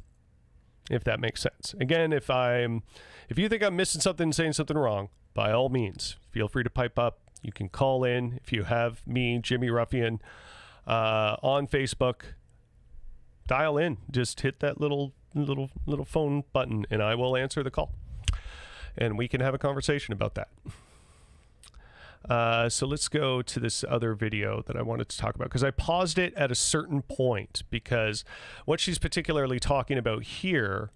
if that makes sense. Again, if you think I'm missing something, saying something wrong, by all means, feel free to pipe up. You can call in. If you have me, Jimmy Ruffian, on Facebook, dial in. Just hit that little phone button, and I will answer the call. And we can have a conversation about that. So let's go to this other video that I wanted to talk about, because I paused it at a certain point, because what she's particularly talking about here,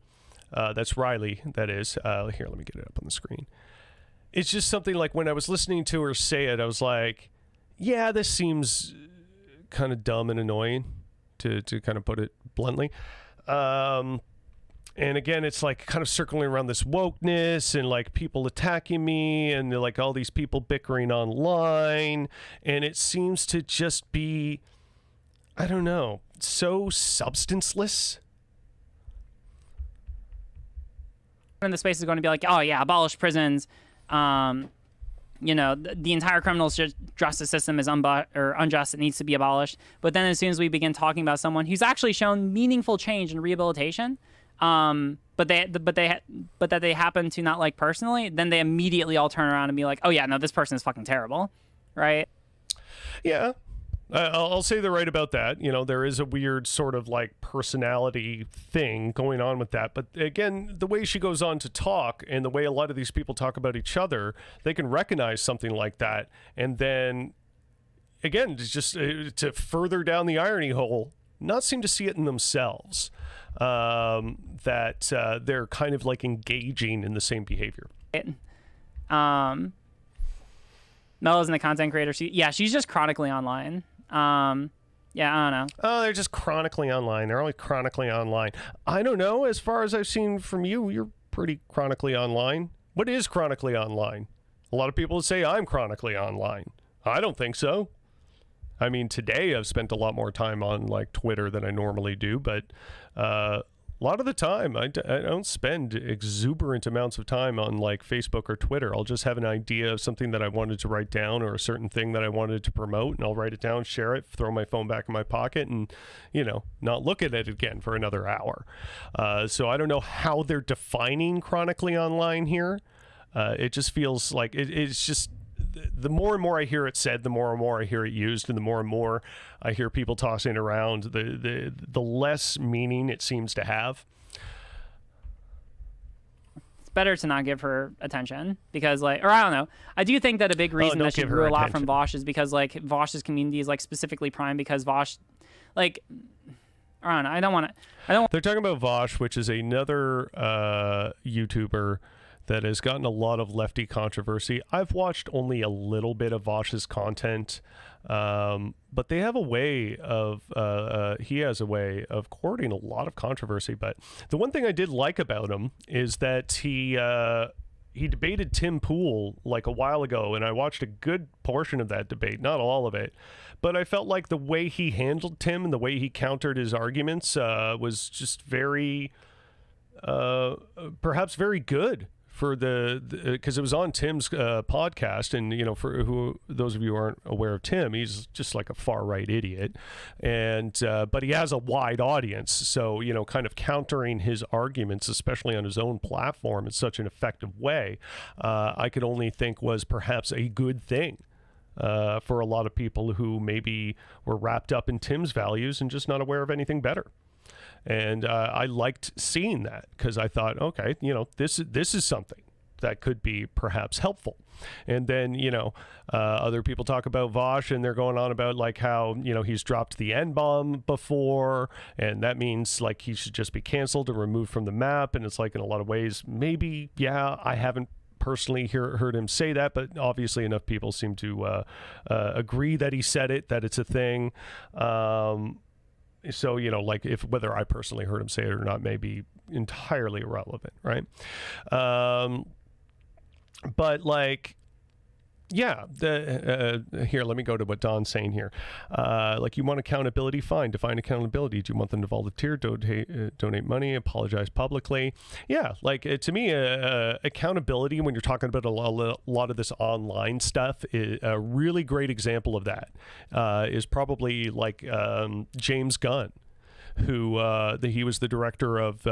that's Riley, that is. Here, let me get it up on the screen. It's just something like, when I was listening to her say it, I was like, yeah, this seems kind of dumb and annoying, to kind of put it bluntly. And again, it's like kind of circling around this wokeness and like people attacking me and like all these people bickering online. And it seems to just be, I don't know, so substanceless. In the space is going to be like, oh yeah, abolish prisons. You know, the entire criminal justice system is unjust. It needs to be abolished. But then as soon as we begin talking about someone who's actually shown meaningful change and rehabilitation, but that they happen to not like personally, then they immediately all turn around and be like, oh yeah, no, this person is fucking terrible, right? Yeah. I'll say they're right about that. You know, there is a weird sort of like personality thing going on with that. But again, the way she goes on to talk and the way a lot of these people talk about each other, they can recognize something like that. And then again, just to further down the irony hole, not seem to see it in themselves, that they're kind of like engaging in the same behavior. Mel isn't a content creator. She's just chronically online. Yeah, I don't know. Oh, they're just chronically online. They're only chronically online. I don't know. As far as I've seen from you, you're pretty chronically online. What is chronically online? A lot of people say I'm chronically online. I don't think so. I mean, today I've spent a lot more time on like Twitter than I normally do, but a lot of the time I don't spend exuberant amounts of time on like Facebook or Twitter. I'll just have an idea of something that I wanted to write down or a certain thing that I wanted to promote, and I'll write it down, share it, throw my phone back in my pocket, and, you know, not look at it again for another hour. So I don't know how they're defining chronically online here. It just feels like it's just, the more and more I hear it said, the more and more I hear it used, and the more I hear people tossing around, the less meaning it seems to have. It's better to not give her attention because, like, or I don't know. I do think that a big reason that she grew a lot from Vosh is because, like, Vosh's community is like specifically prime because Vosh, like, I don't know. I don't want to. They're talking about Vosh, which is another YouTuber that has gotten a lot of lefty controversy. I've watched only a little bit of Vosh's content, but they have a way of, he has a way of courting a lot of controversy. But the one thing I did like about him is that he debated Tim Pool like a while ago, and I watched a good portion of that debate, not all of it. But I felt like the way he handled Tim and the way he countered his arguments was just very, perhaps very good. For because it was on Tim's podcast, and you know, for those of you who aren't aware of Tim, he's just like a far right idiot, and but he has a wide audience, so you know, kind of countering his arguments, especially on his own platform, in such an effective way, I could only think was perhaps a good thing. For a lot of people who maybe were wrapped up in Tim's values and just not aware of anything better. And I liked seeing that because I thought, okay, you know, this is something that could be perhaps helpful. And then, you know, other people talk about Vosh and they're going on about like how, you know, he's dropped the N-bomb before, and that means like he should just be canceled or removed from the map. And it's like in a lot of ways, maybe, yeah, I haven't personally heard him say that, but obviously enough people seem to agree that he said it, that it's a thing. So, you know, like if whether I personally heard him say it or not may be entirely irrelevant, right? But like, yeah, here, let me go to what Don's saying here. Like, you want accountability? Fine, define accountability. Do you want them to volunteer, donate money, apologize publicly? Yeah, like to me, accountability when you're talking about a lot of this online stuff, is a really great example of that is probably like James Gunn, who he was the director of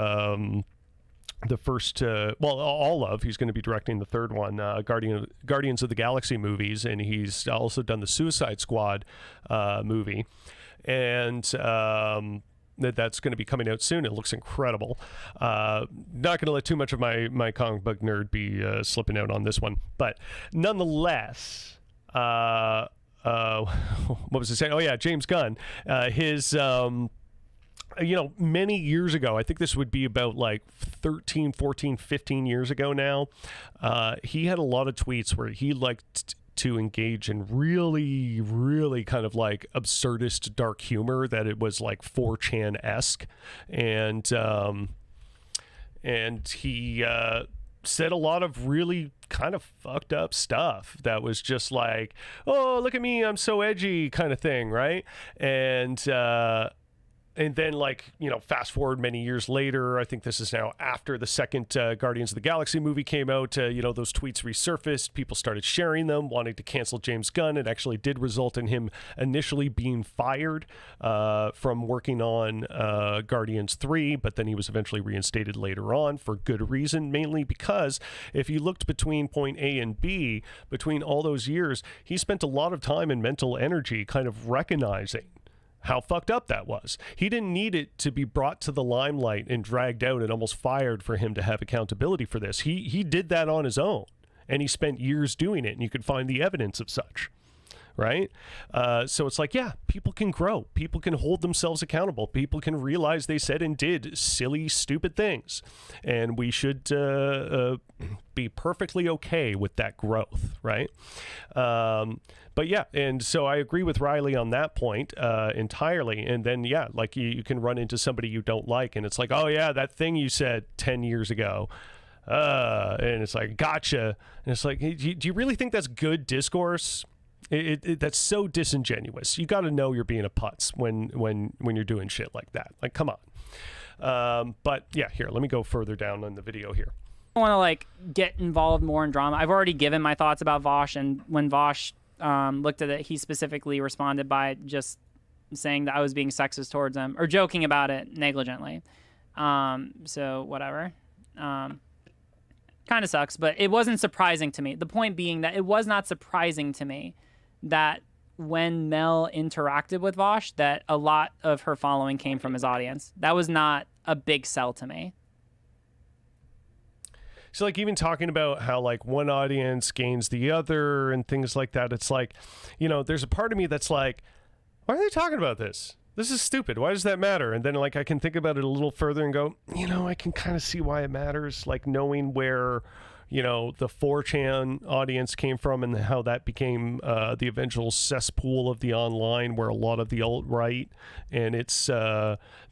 the first, he's going to be directing the third one, Guardians of the Galaxy movies, and he's also done the Suicide Squad movie, and that's going to be coming out soon. It looks incredible. Not going to let too much of my comic book nerd be slipping out on this one, but nonetheless, what was I saying? Oh yeah, James Gunn, his you know, many years ago, I think this would be about like 13, 14, 15 years ago now, he had a lot of tweets where he like to engage in really, really kind of like absurdist dark humor that it was like 4chan-esque. And he said a lot of really kind of fucked up stuff that was just like, oh, look at me, I'm so edgy kind of thing, right? And then, like, you know, fast forward many years later, I think this is now after the second Guardians of the Galaxy movie came out, you know, those tweets resurfaced. People started sharing them, wanting to cancel James Gunn. It actually did result in him initially being fired from working on Guardians 3, but then he was eventually reinstated later on for good reason, mainly because if you looked between point A and B, between all those years, he spent a lot of time and mental energy kind of recognizing how fucked up that was. He didn't need it to be brought to the limelight and dragged out and almost fired for him to have accountability for this. He did that on his own, and he spent years doing it, and you could find the evidence of such, right? So it's like, yeah, people can grow. People can hold themselves accountable. People can realize they said and did silly, stupid things, and we should be perfectly okay with that growth, right? But yeah, and so I agree with Riley on that point entirely. And then, yeah, like you can run into somebody you don't like, and it's like, oh yeah, that thing you said 10 years ago. And it's like, gotcha. And it's like, hey, do you really think that's good discourse? That's so disingenuous. You got to know you're being a putz when you're doing shit like that. Like, come on. But yeah, here, let me go further down on the video here. I want to like get involved more in drama. I've already given my thoughts about Vosh, and when Vosh looked at it, he specifically responded by just saying that I was being sexist towards him or joking about it negligently. So whatever. Kind of sucks, but it wasn't surprising to me. The point being that it was not surprising to me that when Mel interacted with Vosh, that a lot of her following came from his audience. That was not a big sell to me. So like even talking about how like one audience gains the other and things like that, it's like, you know, there's a part of me that's like, why are they talking about this? This is stupid. Why does that matter? And then like I can think about it a little further and go, you know, I can kind of see why it matters, like knowing where, you know, the 4chan audience came from and how that became the eventual cesspool of the online where a lot of the alt-right and its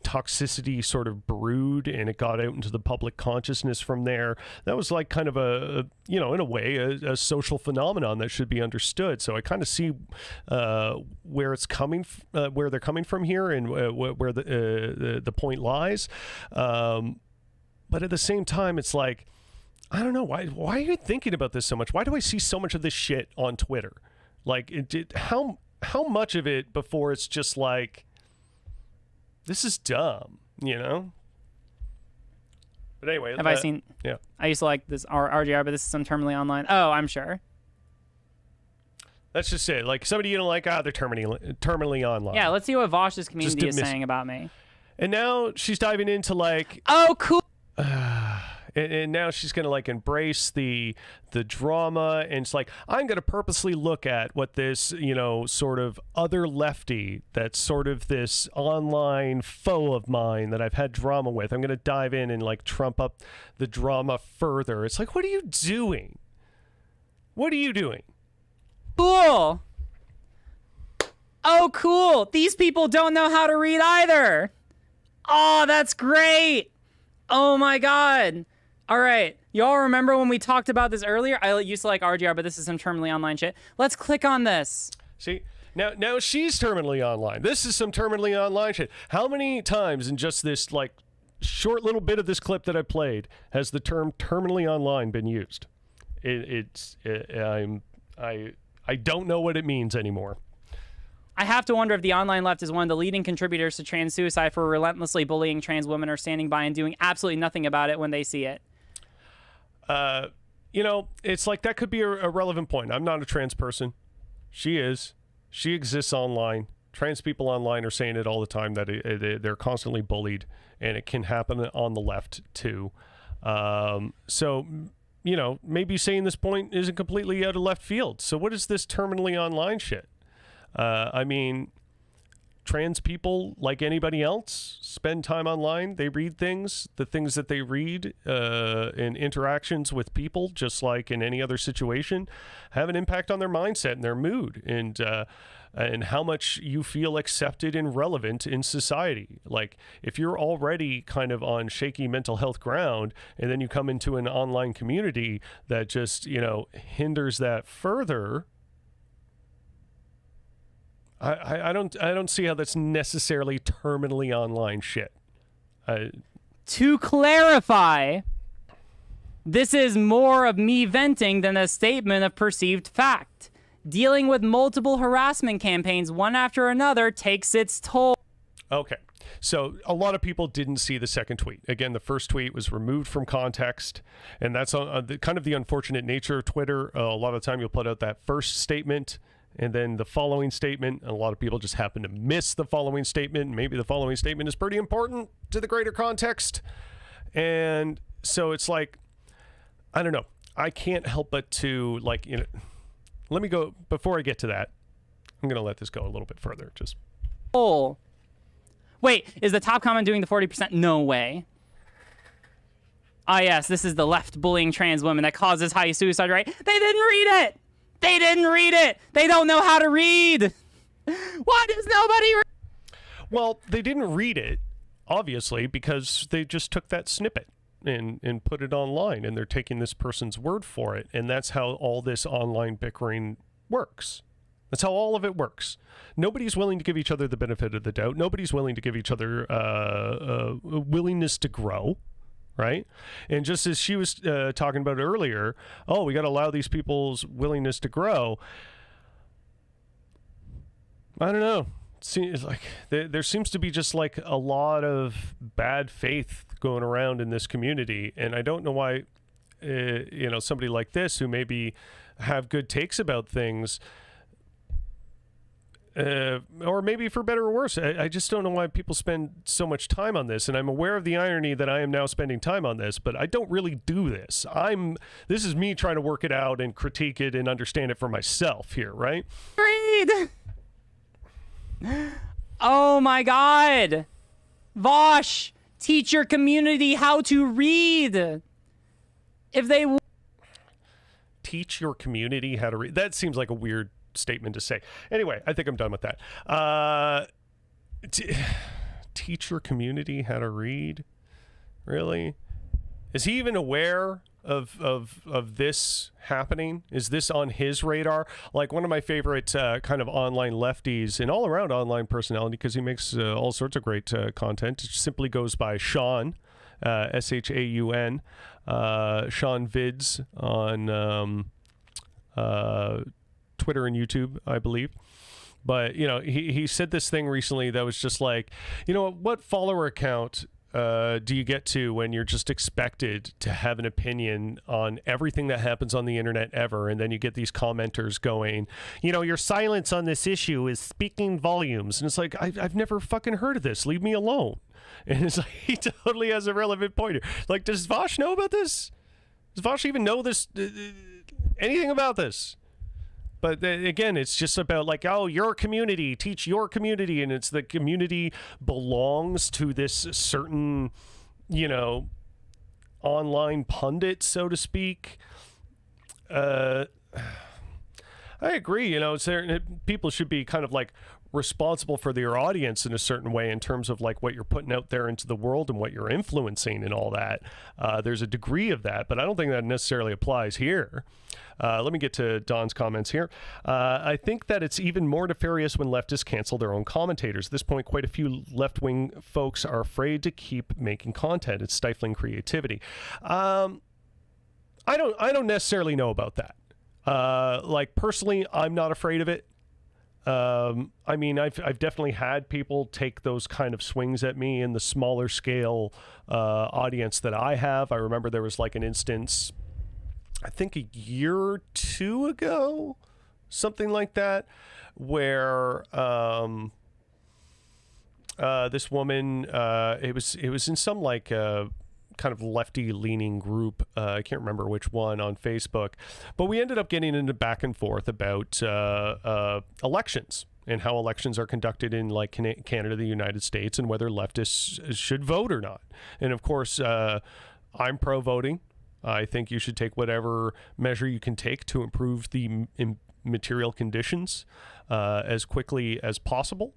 toxicity sort of brewed, and it got out into the public consciousness from there. That was like kind of a you know, in a way, a social phenomenon that should be understood. So I kind of see where it's coming, where they're coming from here, and where the point lies. But at the same time, it's like, I don't know, why are you thinking about this so much? Why do I see so much of this shit on Twitter? Like, how much of it before it's just like, this is dumb, you know? But anyway. Have I seen? Yeah. I used to like this RGR, but this is some terminally online. Oh, I'm sure. Let's just say, like, somebody you don't like, they're terminally online. Yeah, let's see what Vosh's community is saying about me. And now she's diving into, like... Oh, cool. And now she's going to like embrace the drama, and it's like, I'm going to purposely look at what this, you know, sort of other lefty that's sort of this online foe of mine that I've had drama with. I'm going to dive in and like trump up the drama further. It's like, what are you doing? What are you doing? Cool. Oh, cool. These people don't know how to read either. Oh, that's great. Oh my God. All right. Y'all remember when we talked about this earlier? I used to like RGR, but this is some terminally online shit. Let's click on this. See, now she's terminally online. This is some terminally online shit. How many times in just this like short little bit of this clip that I played has the term terminally online been used? I don't know what it means anymore. I have to wonder if the online left is one of the leading contributors to trans suicide for relentlessly bullying trans women or standing by and doing absolutely nothing about it when they see it. You know, it's like that could be a relevant point. I'm not a trans person. She is. She exists online. Trans people online are saying it all the time that they're constantly bullied, and it can happen on the left too. So, you know, maybe saying this point isn't completely out of left field. So what is this terminally online shit? I mean, trans people, like anybody else, spend time online. They read things. The things that they read in interactions with people, just like in any other situation, have an impact on their mindset and their mood, and how much you feel accepted and relevant in society. Like, if you're already kind of on shaky mental health ground, and then you come into an online community that just, hinders that further, I don't see how that's necessarily terminally online shit. To clarify, this is more of me venting than a statement of perceived fact. Dealing with multiple harassment campaigns one after another takes its toll. Okay. So a lot of people didn't see the second tweet. Again, the first tweet was removed from context, and that's kind of the unfortunate nature of Twitter. A lot of the time you'll put out that first statement and then the following statement, and a lot of people just happen to miss the following statement. Maybe the following statement is pretty important to the greater context. And so it's like, I don't know. I can't help but to, let me go, before I get to that, I'm going to let this go a little bit further. Just. Oh. Wait, is the top comment doing the 40%? No way. Ah, yes, this is the left bullying trans women that causes high suicide rate. They didn't read it! They didn't read it! They don't know how to read! Why does nobody read? Well, they didn't read it, obviously, because they just took that snippet and put it online, and they're taking this person's word for it, and that's how all this online bickering works. That's how all of it works. Nobody's willing to give each other the benefit of the doubt. Nobody's willing to give each other a willingness to grow, right? And just as she was talking about earlier, we got to allow these people's willingness to grow. I don't know. It's like there seems to be just like a lot of bad faith going around in this community, and I don't know why somebody like this who maybe have good takes about things, or maybe for better or worse, I just don't know why people spend so much time on this. And I'm aware of the irony that I am now spending time on this, but I don't really do this. This is me trying to work it out and critique it and understand it for myself here, right? Read. Oh my God. Vosh, teach your community how to read. If they teach your community how to read. That seems like a weird statement to say. Anyway, I think I'm done with that. Teach your community how to read? Really? Is he even aware of this happening? Is this on his radar? Like, one of my favorite kind of online lefties and all around online personality, because he makes all sorts of great content. It simply goes by Sean, S-H-A-U-N, Sean Vids on Twitter and YouTube, I believe. But, he said this thing recently that was just like, what follower account do you get to when you're just expected to have an opinion on everything that happens on the internet ever? And then you get these commenters going, your silence on this issue is speaking volumes. And it's like, I've never fucking heard of this. Leave me alone. And it's like, he totally has a relevant point here. Like, does Vosh know about this? Does Vosh even know this, anything about this? But again, it's just about like, your community, teach your community. And it's the community belongs to this certain, online pundit, so to speak. I agree. People should be kind of like responsible for their audience in a certain way in terms of like what you're putting out there into the world and what you're influencing and all that. There's a degree of that, but I don't think that necessarily applies here. Let me get to Don's comments here. I think that it's even more nefarious when leftists cancel their own commentators. At this point, quite a few left-wing folks are afraid to keep making content. It's stifling creativity. I don't necessarily know about that. Like, personally, I'm not afraid of it. I mean, I've definitely had people take those kind of swings at me in the smaller scale audience that I have. I remember there was like an instance, I think a year or two ago, something like that, where this woman, it was in some like kind of lefty leaning group. I can't remember which one on Facebook, but we ended up getting into back and forth about elections and how elections are conducted in like Canada, the United States, and whether leftists should vote or not. And of course, I'm pro-voting. I think you should take whatever measure you can take to improve the material conditions as quickly as possible.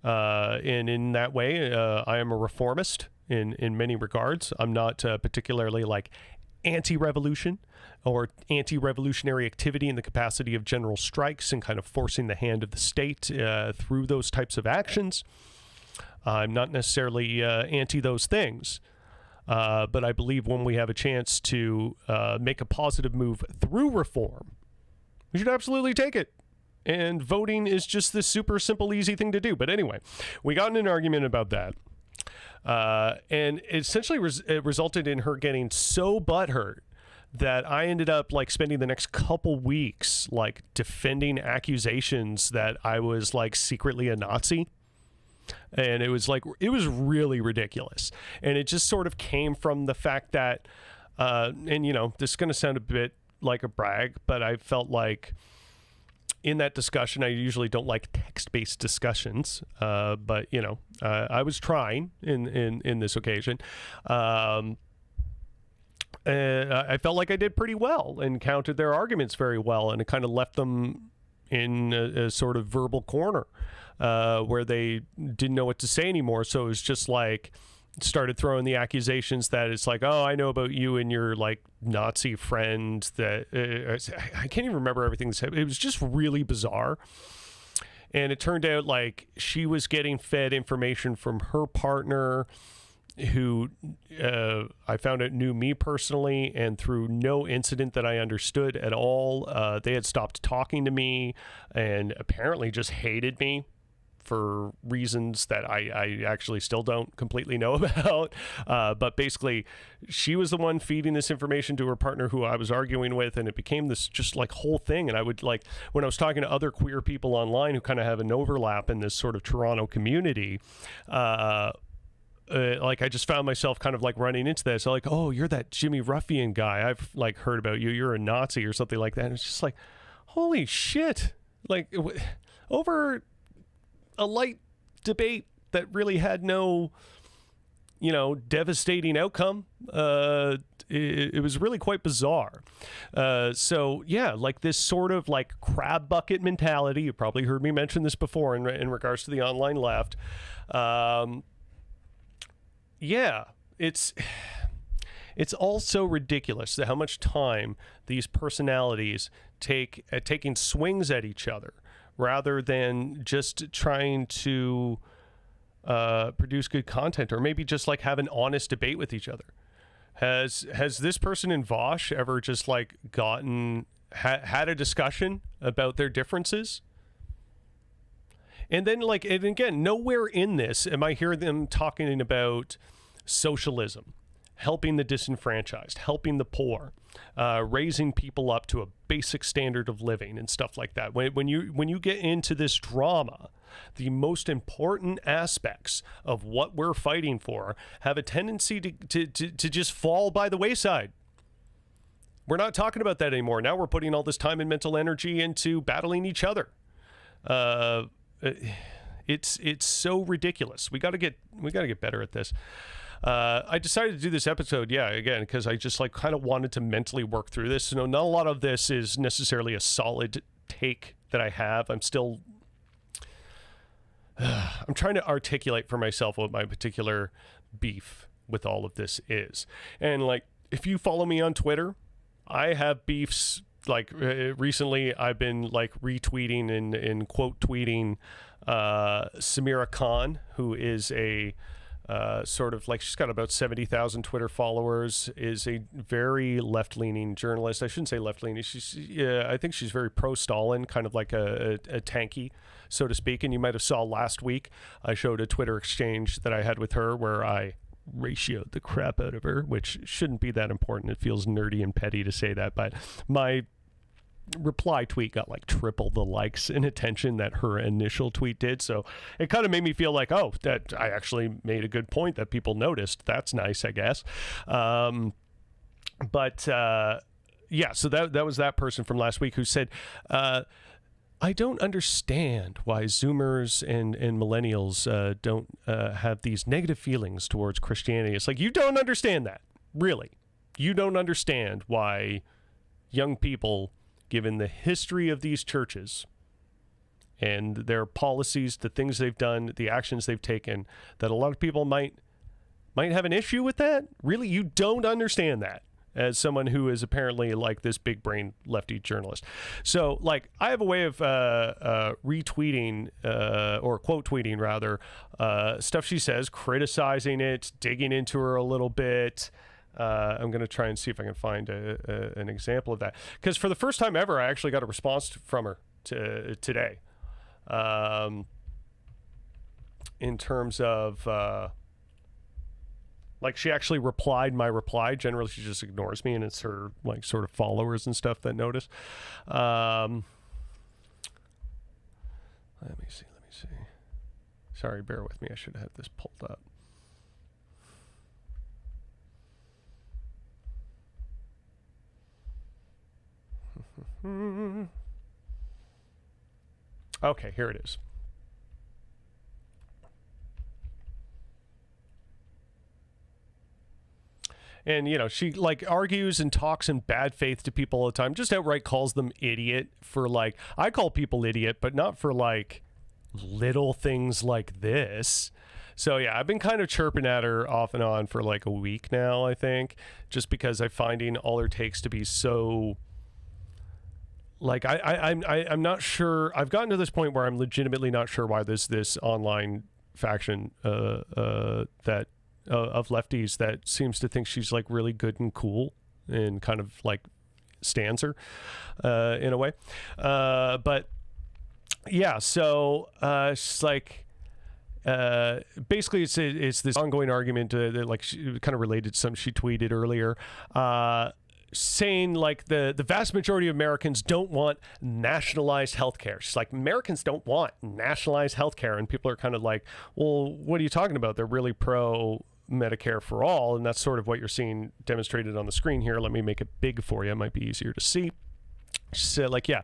And in that way, I am a reformist in many regards. I'm not particularly like anti-revolution or anti-revolutionary activity in the capacity of general strikes and kind of forcing the hand of the state through those types of actions. I'm not necessarily anti those things, but I believe when we have a chance to make a positive move through reform, we should absolutely take it. And voting is just this super simple, easy thing to do. But anyway, we got in an argument about that. And it essentially it resulted in her getting so butthurt that I ended up like spending the next couple weeks like defending accusations that I was like secretly a Nazi. And it was really ridiculous. And it just sort of came from the fact that, and you know, this is going to sound a bit like a brag, but I felt like in that discussion, I usually don't like text-based discussions, but you know, I was trying in this occasion. And I felt like I did pretty well and countered their arguments very well, and it kind of left them in a sort of verbal corner where they didn't know what to say anymore. So it was just like started throwing the accusations that it's like, oh, I know about you and your like Nazi friend that I can't even remember everything. It was just really bizarre. And it turned out like she was getting fed information from her partner who I found out knew me personally, and through no incident that I understood at all, they had stopped talking to me and apparently just hated me for reasons that I actually still don't completely know about. But basically, she was the one feeding this information to her partner who I was arguing with, and it became this just like whole thing. And I would like, when I was talking to other queer people online who kind of have an overlap in this sort of Toronto community, like I just found myself kind of like running into this. So like, oh, you're that Jimmy Ruffian guy. I've like heard about you. You're a Nazi or something like that. And it's just like, holy shit. Like over a light debate that really had no, you know, devastating outcome. It was really quite bizarre. So yeah, like this sort of like crab bucket mentality. You probably heard me mention this before in regards to the online left. Yeah, it's all so ridiculous that how much time these personalities take at taking swings at each other rather than just trying to produce good content, or maybe just like have an honest debate with each other. Has this person in Vosh ever just like had a discussion about their differences? And then like, and again, nowhere in this am I hearing them talking about socialism, helping the disenfranchised, helping the poor, raising people up to a basic standard of living and stuff like that. When you get into this drama, the most important aspects of what we're fighting for have a tendency to just fall by the wayside. We're not talking about that anymore. Now we're putting all this time and mental energy into battling each other. It's so ridiculous. We got to get better at this. I decided to do this episode, again, because I just like kind of wanted to mentally work through this. You know, not a lot of this is necessarily a solid take that I have. I'm still, I'm trying to articulate for myself what my particular beef with all of this is. And like, if you follow me on Twitter, I have beefs. Like recently I've been like retweeting and quote tweeting Samira Khan, who is a sort of like, she's got about 70,000 Twitter followers, is a very left-leaning journalist. I shouldn't say left-leaning. I think she's very pro-Stalin, kind of like a tanky, so to speak. And you might have saw last week, I showed a Twitter exchange that I had with her where I ratioed the crap out of her, which shouldn't be that important. It feels nerdy and petty to say that, but my reply tweet got like triple the likes and attention that her initial tweet did. So it kind of made me feel like, oh, that I actually made a good point that people noticed. That's nice, I guess. Yeah, so that was that person from last week who said, I don't understand why Zoomers and millennials don't have these negative feelings towards Christianity. It's like, you don't understand that. Really. You don't understand why young people, given the history of these churches and their policies, the things they've done, the actions they've taken, that a lot of people might have an issue with that. Really, you don't understand that, as someone who is apparently like this big brain lefty journalist. So like, I have a way of retweeting or quote tweeting rather, stuff she says, criticizing it, digging into her a little bit. I'm going to try and see if I can find an example of that. Because for the first time ever, I actually got a response from her today. In terms of, like, she actually replied my reply. Generally, she just ignores me, and it's her, like, sort of followers and stuff that notice. Let me see. Sorry, bear with me. I should have had this pulled up. Okay, here it is. And, you know, she, like, argues and talks in bad faith to people all the time, just outright calls them idiot for, like, I call people idiot, but not for, like, little things like this. So, yeah, I've been kind of chirping at her off and on for, like, a week now, I think, just because I'm finding all her takes to be so, like, I'm not sure. I've gotten to this point where I'm legitimately not sure why there's this online faction that of lefties that seems to think she's like really good and cool and kind of like stands her in a way. But yeah, so she's like, basically it's this ongoing argument that like she kind of related to something she tweeted earlier, saying like the vast majority of Americans don't want nationalized healthcare. She's like, Americans don't want nationalized healthcare, and people are kind of like, well, what are you talking about? They're really pro Medicare for all, and that's sort of what you're seeing demonstrated on the screen here. Let me make it big for you. It might be easier to see. She said, like, yeah,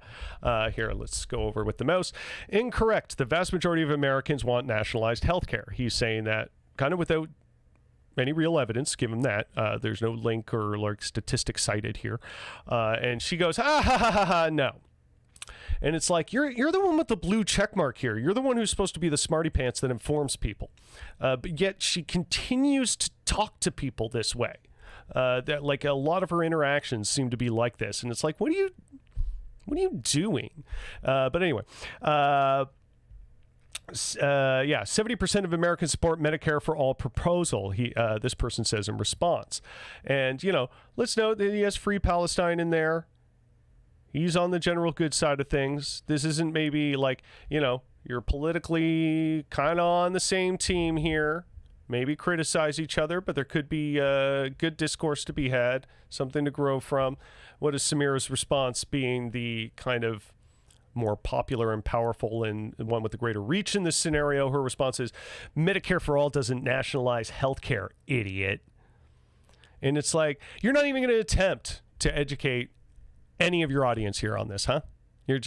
here, let's go over with the mouse. Incorrect. The vast majority of Americans want nationalized healthcare. He's saying that kind of without any real evidence, given that there's no link or like statistic cited here. And she goes, no. And it's like, you're the one with the blue check mark here. You're the one who's supposed to be the smarty pants that informs people. But yet she continues to talk to people this way. That like a lot of her interactions seem to be like this. And it's like, what are you doing? But anyway, yeah, 70% of Americans support Medicare for all proposal. This person says in response. And, you know, let's note that he has Free Palestine in there. He's on the general good side of things. This isn't maybe like, you know, you're politically kind of on the same team here. Maybe criticize each other, but there could be good discourse to be had, something to grow from. What is Samira's response being the kind of more popular and powerful and one with the greater reach in this scenario? Her response is, Medicare for all doesn't nationalize healthcare, idiot. And it's like, you're not even going to attempt to educate any of your audience here on this, huh? You're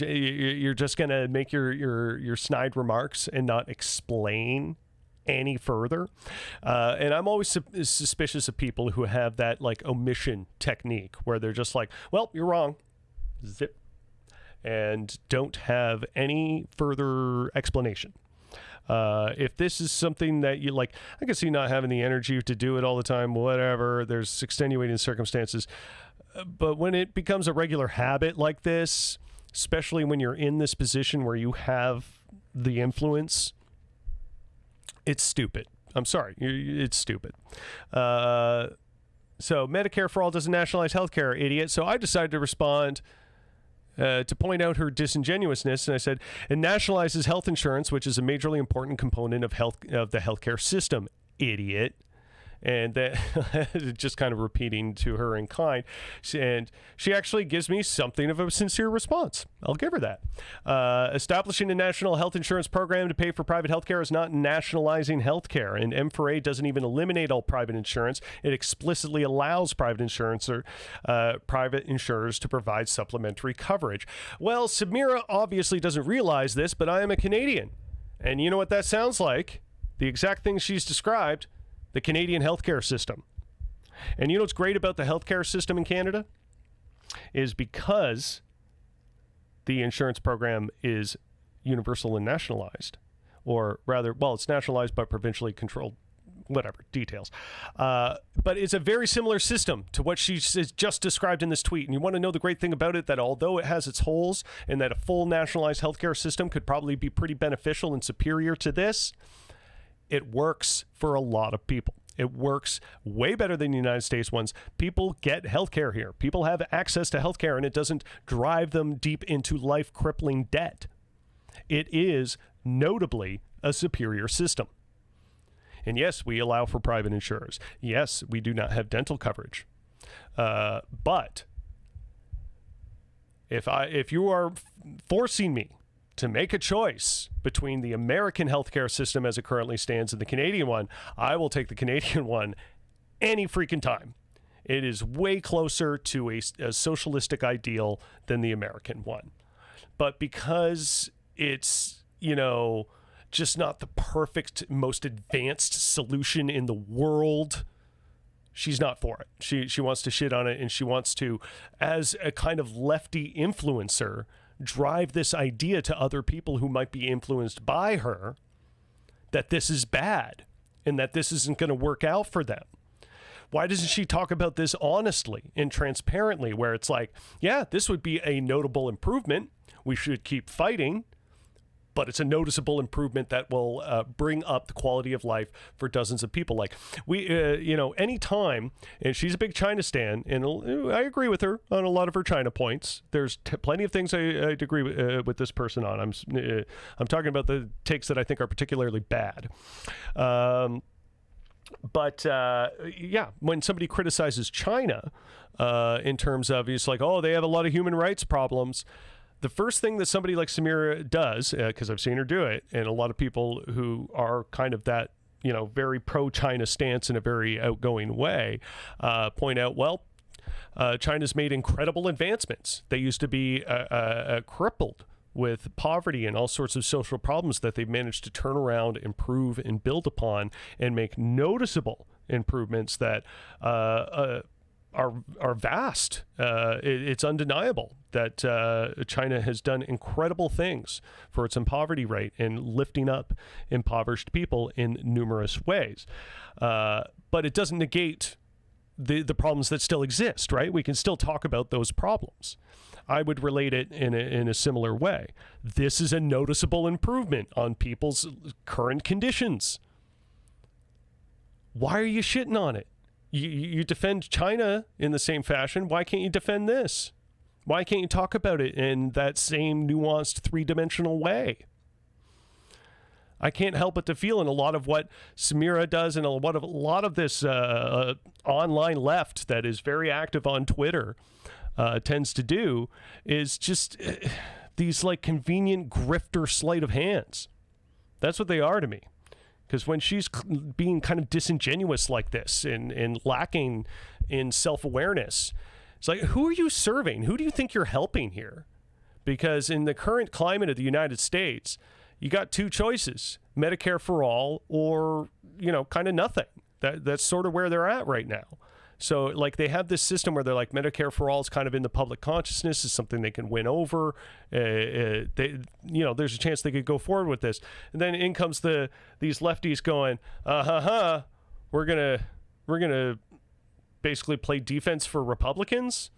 just going to make your snide remarks and not explain any further. And I'm always suspicious of people who have that like omission technique where they're just like, well, you're wrong. Zip. And don't have any further explanation. If this is something that you like, I can see not having the energy to do it all the time, whatever. There's extenuating circumstances. But when it becomes a regular habit like this, especially when you're in this position where you have the influence, it's stupid. I'm sorry. It's stupid. So Medicare for all doesn't nationalize healthcare, idiot. So I decided to respond to point out her disingenuousness. And I said, it nationalizes health insurance, which is a majorly important component of the healthcare system, idiot. And that just kind of repeating to her in kind. And she actually gives me something of a sincere response. I'll give her that. Establishing a national health insurance program to pay for private health care is not nationalizing health care. And M4A doesn't even eliminate all private insurance. It explicitly allows private insurers to provide supplementary coverage. Well, Samira obviously doesn't realize this, but I am a Canadian. And you know what that sounds like? The exact thing she's described. The Canadian healthcare system. And you know what's great about the healthcare system in Canada? Is because the insurance program is universal and nationalized. Or rather, well, it's nationalized but provincially controlled. Whatever, details. But it's a very similar system to what she just described in this tweet. And you want to know the great thing about it, that although it has its holes and that a full nationalized healthcare system could probably be pretty beneficial and superior to this, it works for a lot of people. It works way better than the United States ones. People get healthcare here. People have access to healthcare, and it doesn't drive them deep into life-crippling debt. It is notably a superior system. And yes, we allow for private insurers. Yes, we do not have dental coverage. But if you are forcing me to make a choice between the American healthcare system as it currently stands and the Canadian one, I will take the Canadian one any freaking time. It is way closer to a socialistic ideal than the American one. But because it's, just not the perfect, most advanced solution in the world, she's not for it. She wants to shit on it, and she wants to, as a kind of lefty influencer, drive this idea to other people who might be influenced by her that this is bad and that this isn't going to work out for them. Why doesn't she talk about this honestly and transparently, where it's like, yeah, this would be a notable improvement. We should keep fighting, but it's a noticeable improvement that will bring up the quality of life for dozens of people. Like anytime, and she's a big China stan, and I agree with her on a lot of her China points. There's plenty of things I'd agree with this person on. I'm talking about the takes that I think are particularly bad. When somebody criticizes China in terms of, it's like, oh, they have a lot of human rights problems. The first thing that somebody like Samira does, because I've seen her do it, and a lot of people who are kind of that, very pro-China stance in a very outgoing way, point out, well, China's made incredible advancements. They used to be crippled with poverty and all sorts of social problems that they've managed to turn around, improve, and build upon, and make noticeable improvements that are vast. It's undeniable that China has done incredible things for its poverty rate and lifting up impoverished people in numerous ways. But it doesn't negate the problems that still exist, right? We can still talk about those problems. I would relate it in a similar way. This is a noticeable improvement on people's current conditions. Why are you shitting on it? You defend China in the same fashion. Why can't you defend this? Why can't you talk about it in that same nuanced, three-dimensional way? I can't help but to feel in a lot of what Samira does and a lot of this online left that is very active on Twitter tends to do is just these like convenient grifter sleight of hands. That's what they are to me. Because when she's being kind of disingenuous like this and lacking in self-awareness, it's like, who are you serving? Who do you think you're helping here? Because in the current climate of the United States, you got two choices: Medicare for all, or kind of nothing. That's sort of where they're at right now. So like they have this system where they're like, Medicare for all is kind of in the public consciousness, is something they can win over. There's a chance they could go forward with this. And then in comes these lefties going, we're gonna basically play defense for Republicans.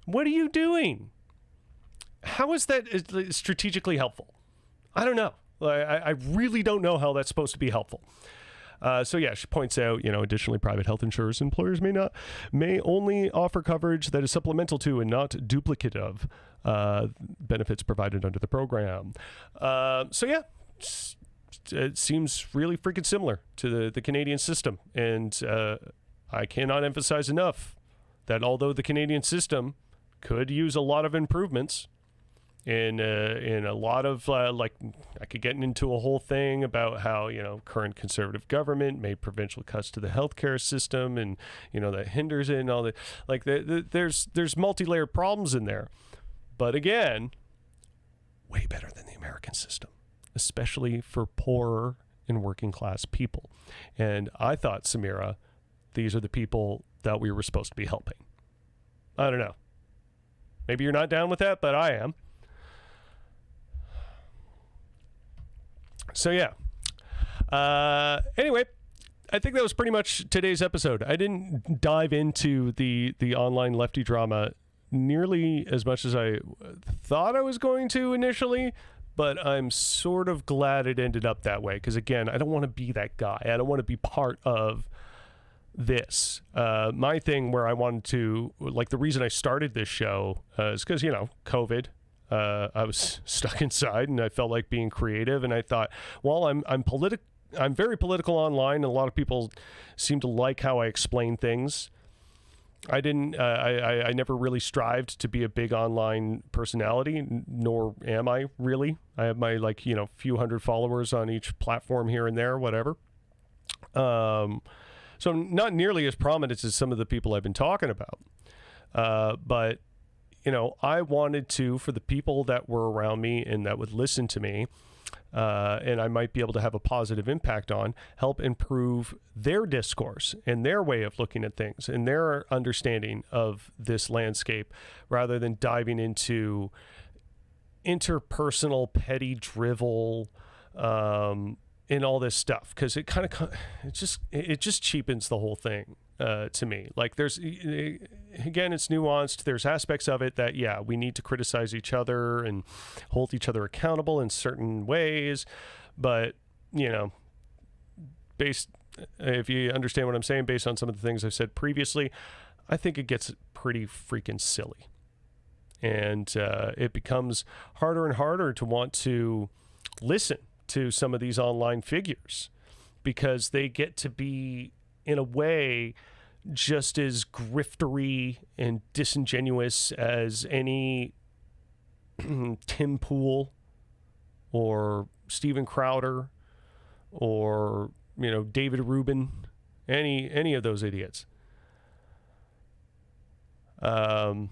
What are you doing? How is that strategically helpful? I don't know. I really don't know how that's supposed to be helpful. She points out, additionally, private health insurers employers may only offer coverage that is supplemental to and not duplicative benefits provided under the program. it seems really freaking similar to the Canadian system. And I cannot emphasize enough that although the Canadian system could use a lot of improvements in a lot of like, I could get into a whole thing about how, you know, current conservative government made provincial cuts to the healthcare system, and, you know, that hinders it and all that. Like there's multi-layered problems in there, but again, way better than the American system, especially for poorer and working class people. And I thought, Samira, these are the people that we were supposed to be helping. I don't know. Maybe you're not down with that, but I am. So yeah. Anyway, I think that was pretty much today's episode. I didn't dive into the online lefty drama nearly as much as I thought I was going to initially, but I'm sort of glad it ended up that way, because again, I don't want to be that guy. I don't want to be part of this. My thing where I wanted to, like, the reason I started this show is because, you know, COVID. I was stuck inside and I felt like being creative, and I thought, well, I'm very political online, and a lot of people seem to like how I explain things. I never really strived to be a big online personality, nor am I really. I have my, like, you know, few hundred followers on each platform here and there, whatever. So I'm not nearly as prominent as some of the people I've been talking about. But, you know, I wanted to, for the people that were around me and that would listen to me, and I might be able to have a positive impact on, help improve their discourse and their way of looking at things and their understanding of this landscape, rather than diving into interpersonal petty drivel, and all this stuff, because it just cheapens the whole thing to me. Like, there's, again, it's nuanced. There's aspects of it that, yeah, we need to criticize each other and hold each other accountable in certain ways, but, you know, if you understand what I'm saying, based on some of the things I've said previously, I think it gets pretty freaking silly, and it becomes harder and harder to want to listen to some of these online figures, because they get to be, in a way, just as griftery and disingenuous as any Tim Pool or Steven Crowder or, you know, David Rubin, any of those idiots. Let's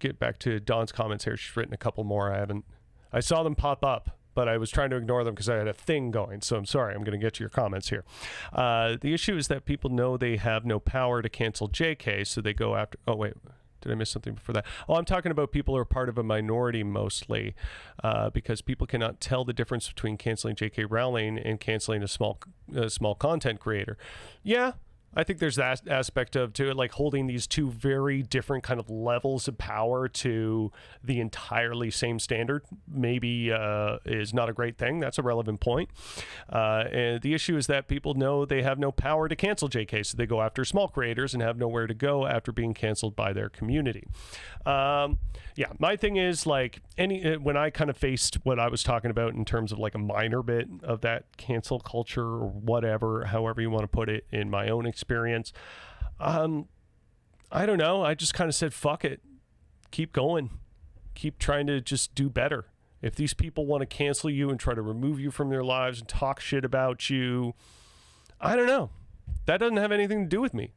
get back to Dawn's comments here. She's written a couple more. I saw them pop up, but I was trying to ignore them because I had a thing going. So I'm sorry. I'm going to get to your comments here. The issue is that people know they have no power to cancel JK, so they go after... Oh, wait. Did I miss something before that? Oh, I'm talking about people who are part of a minority mostly, because people cannot tell the difference between canceling JK Rowling and canceling a small content creator. Yeah, I think there's that aspect to it, like holding these two very different kind of levels of power to the entirely same standard maybe is not a great thing. That's a relevant point. And the issue is that people know they have no power to cancel JK, so they go after small creators and have nowhere to go after being canceled by their community. Yeah, my thing is, like, when I kind of faced what I was talking about in terms of like a minor bit of that cancel culture or whatever, however you want to put it, in my own experience, I don't know. I just kind of said, fuck it. Keep going. Keep trying to just do better. If these people want to cancel you and try to remove you from their lives and talk shit about you, I don't know. That doesn't have anything to do with me.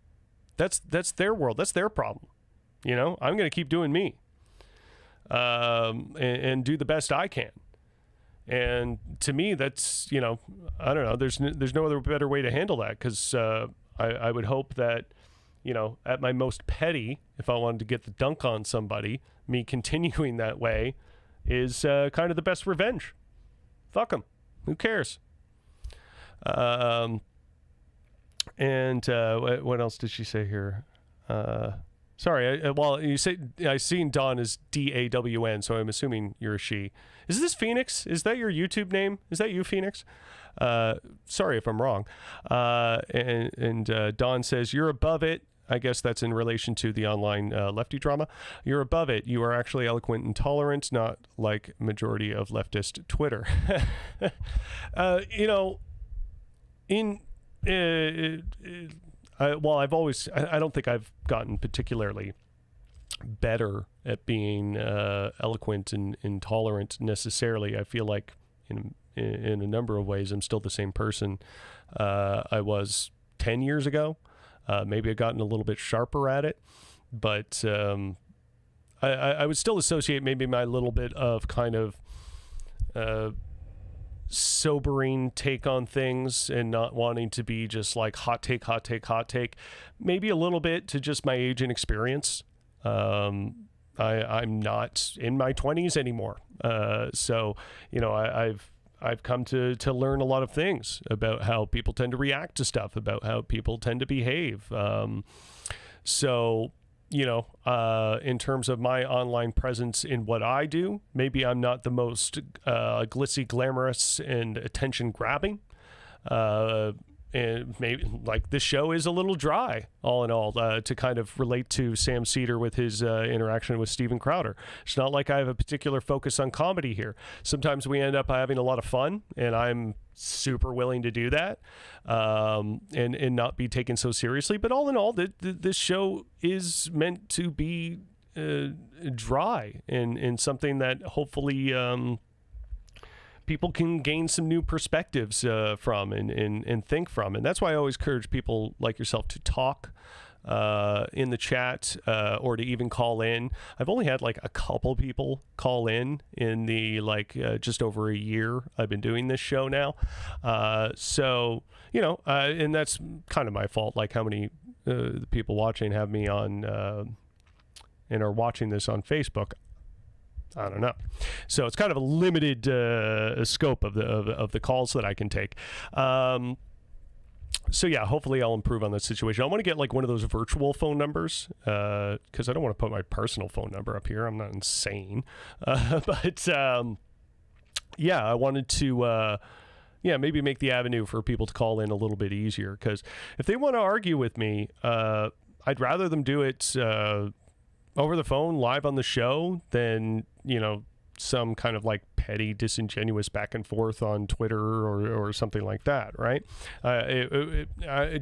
That's their world. That's their problem. You know, I'm going to keep doing me, and do the best I can. And to me, that's, you know, I don't know. There's no other better way to handle that, because I would hope that, you know, at my most petty, if I wanted to get the dunk on somebody, me continuing that way is kind of the best revenge. Fuck them. Who cares? And what else did she say here? Sorry, well, you say I seen Dawn as DAWN, so I'm assuming you're a she. Is this Phoenix? Is that your YouTube name? Is that you, Phoenix? Sorry if I'm wrong. And Dawn says, you're above it. I guess that's in relation to the online lefty drama. You're above it. You are actually eloquent and tolerant, not like majority of leftist Twitter. I don't think I've gotten particularly better at being eloquent and intolerant necessarily. I feel like in a number of ways I'm still the same person I was 10 years ago. Maybe I've gotten a little bit sharper at it, but I would still associate maybe my little bit of kind of sobering take on things and not wanting to be just like hot take, maybe a little bit to just my age and experience. I'm not in my 20s anymore. So, I've come to learn a lot of things about how people tend to react to stuff, about how people tend to behave. In terms of my online presence in what I do, maybe I'm not the most glitzy, glamorous, and attention grabbing. And maybe like this show is a little dry, all in all, to kind of relate to Sam Cedar with his interaction with Steven Crowder. It's not like I have a particular focus on comedy here. Sometimes we end up having a lot of fun, and I'm super willing to do that and not be taken so seriously. But all in all, this show is meant to be dry and something that hopefully people can gain some new perspectives from and think from. And that's why I always encourage people like yourself to talk in the chat or to even call in. I've only had like a couple people call in the just over a year I've been doing this show now. And that's kind of my fault, like how many people watching have me on and are watching this on Facebook. I don't know. So it's kind of a limited scope of the calls that I can take. So yeah, hopefully I'll improve on that situation. I want to get like one of those virtual phone numbers because I don't want to put my personal phone number up here. I'm not insane. But I wanted to maybe make the avenue for people to call in a little bit easier, because if they want to argue with me, I'd rather them do it over the phone live on the show than some kind of like petty, disingenuous back and forth on Twitter or something like that, right? I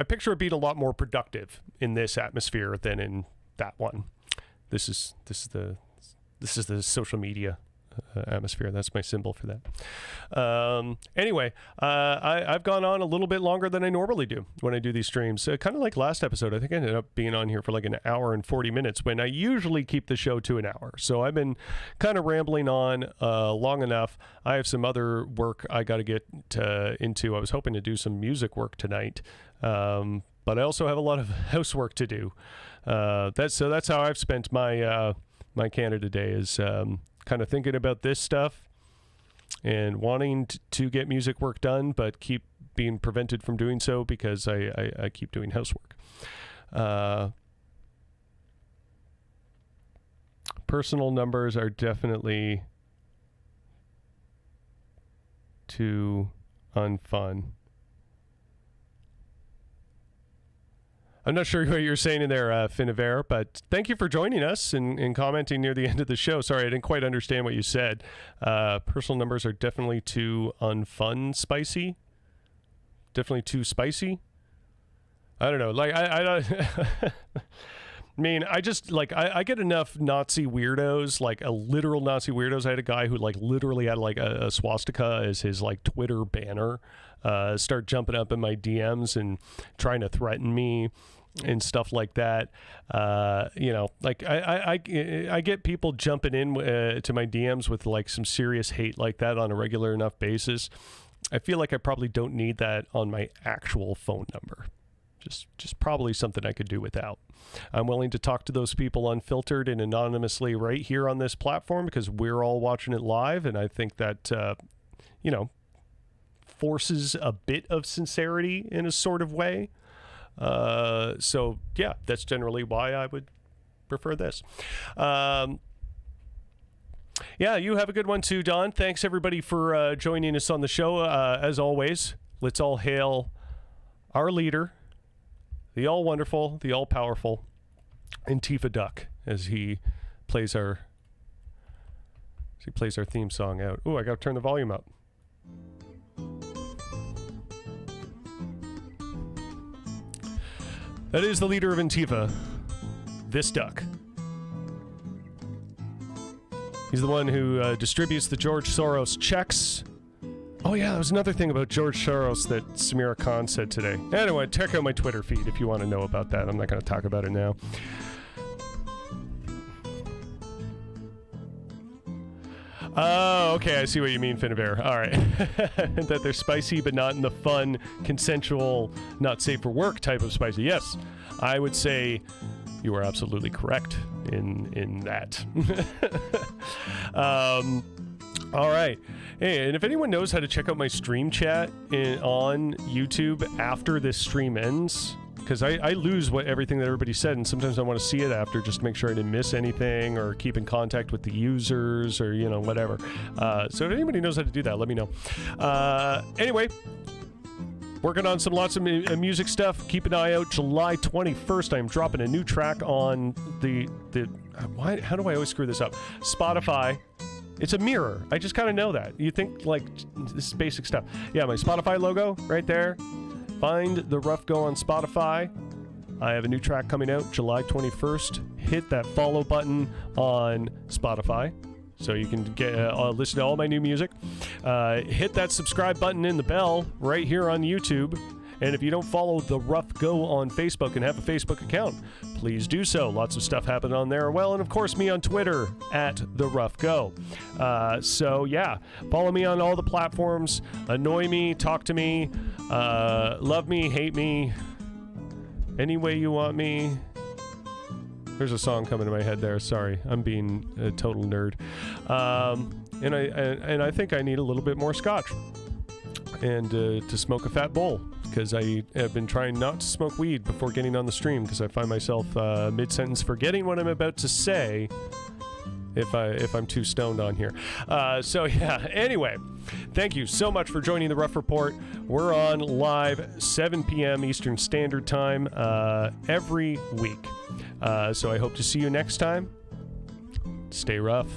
picture it being a lot more productive in this atmosphere than in that one. This is the social media atmosphere. That's my symbol for that. Anyway, I've gone on a little bit longer than I normally do when I do these streams. Kind of like last episode, I think I ended up being on here for like an hour and 40 minutes when I usually keep the show to an hour. So I've been kind of rambling on long enough. I have some other work I got to get into. I was hoping to do some music work tonight, but I also have a lot of housework to do. That's how I've spent my Canada Day is kind of thinking about this stuff and wanting to get music work done, but keep being prevented from doing so because I keep doing housework. Personal numbers are definitely too unfun. I'm not sure what you're saying in there, Finavere, but thank you for joining us and commenting near the end of the show. Sorry, I didn't quite understand what you said. Personal numbers are definitely too unfun, spicy. Definitely too spicy. I don't know. Like, I mean, I just, like, I get enough Nazi weirdos, like a literal Nazi weirdos. I had a guy who, like, literally had, like, a swastika as his, like, Twitter banner. Start jumping up in my DMs and trying to threaten me and stuff like that. Like I get people jumping in to my DMs with like some serious hate like that on a regular enough basis. I feel like I probably don't need that on my actual phone number. Just probably something I could do without. I'm willing to talk to those people unfiltered and anonymously right here on this platform because we're all watching it live, and I think that forces a bit of sincerity in a sort of way. So yeah, that's generally why I would prefer this. Yeah, you have a good one too, Don. Thanks everybody for joining us on the show. As always, let's all hail our leader, the all-wonderful, the all-powerful Antifa Duck as he plays our theme song out. Ooh, I gotta turn the volume up. That is the leader of Antifa, this duck. He's the one who distributes the George Soros checks. Oh yeah, there was another thing about George Soros that Samira Khan said today. Anyway, check out my Twitter feed if you want to know about that. I'm not going to talk about it now. Oh, okay, I see what you mean, Finnebear. All right. That they're spicy, but not in the fun, consensual, not safe for work type of spicy. Yes, I would say you are absolutely correct in that. All right. Hey, and if anyone knows how to check out my stream chat on YouTube after this stream ends, because I lose everything that everybody said, and sometimes I want to see it after just to make sure I didn't miss anything or keep in contact with the users or, you know, whatever. So if anybody knows how to do that, let me know. Anyway, working on lots of music stuff. Keep an eye out. July 21st, I'm dropping a new track on how do I always screw this up? Spotify. It's a mirror. I just kind of know that. You think, like, this is basic stuff. Yeah, my Spotify logo right there. Find The Rough Go on Spotify. I have a new track coming out July 21st. Hit that follow button on Spotify so you can get listen to all my new music. Hit that subscribe button and the bell right here on YouTube. And if you don't follow The Rough Go on Facebook and have a Facebook account, please do so. Lots of stuff happening on there. Well, and of course, me on Twitter at The Rough Go. So yeah, follow me on all the platforms. Annoy me, talk to me, love me, hate me, any way you want me. There's a song coming to my head there. Sorry, I'm being a total nerd. And I think I need a little bit more scotch and to smoke a fat bowl, because I have been trying not to smoke weed before getting on the stream, because I find myself mid-sentence forgetting what I'm about to say if I'm too stoned on here. So yeah, anyway, thank you so much for joining the Rough Report. We're on live 7 p.m. Eastern Standard Time every week. So I hope to see you next time. Stay rough.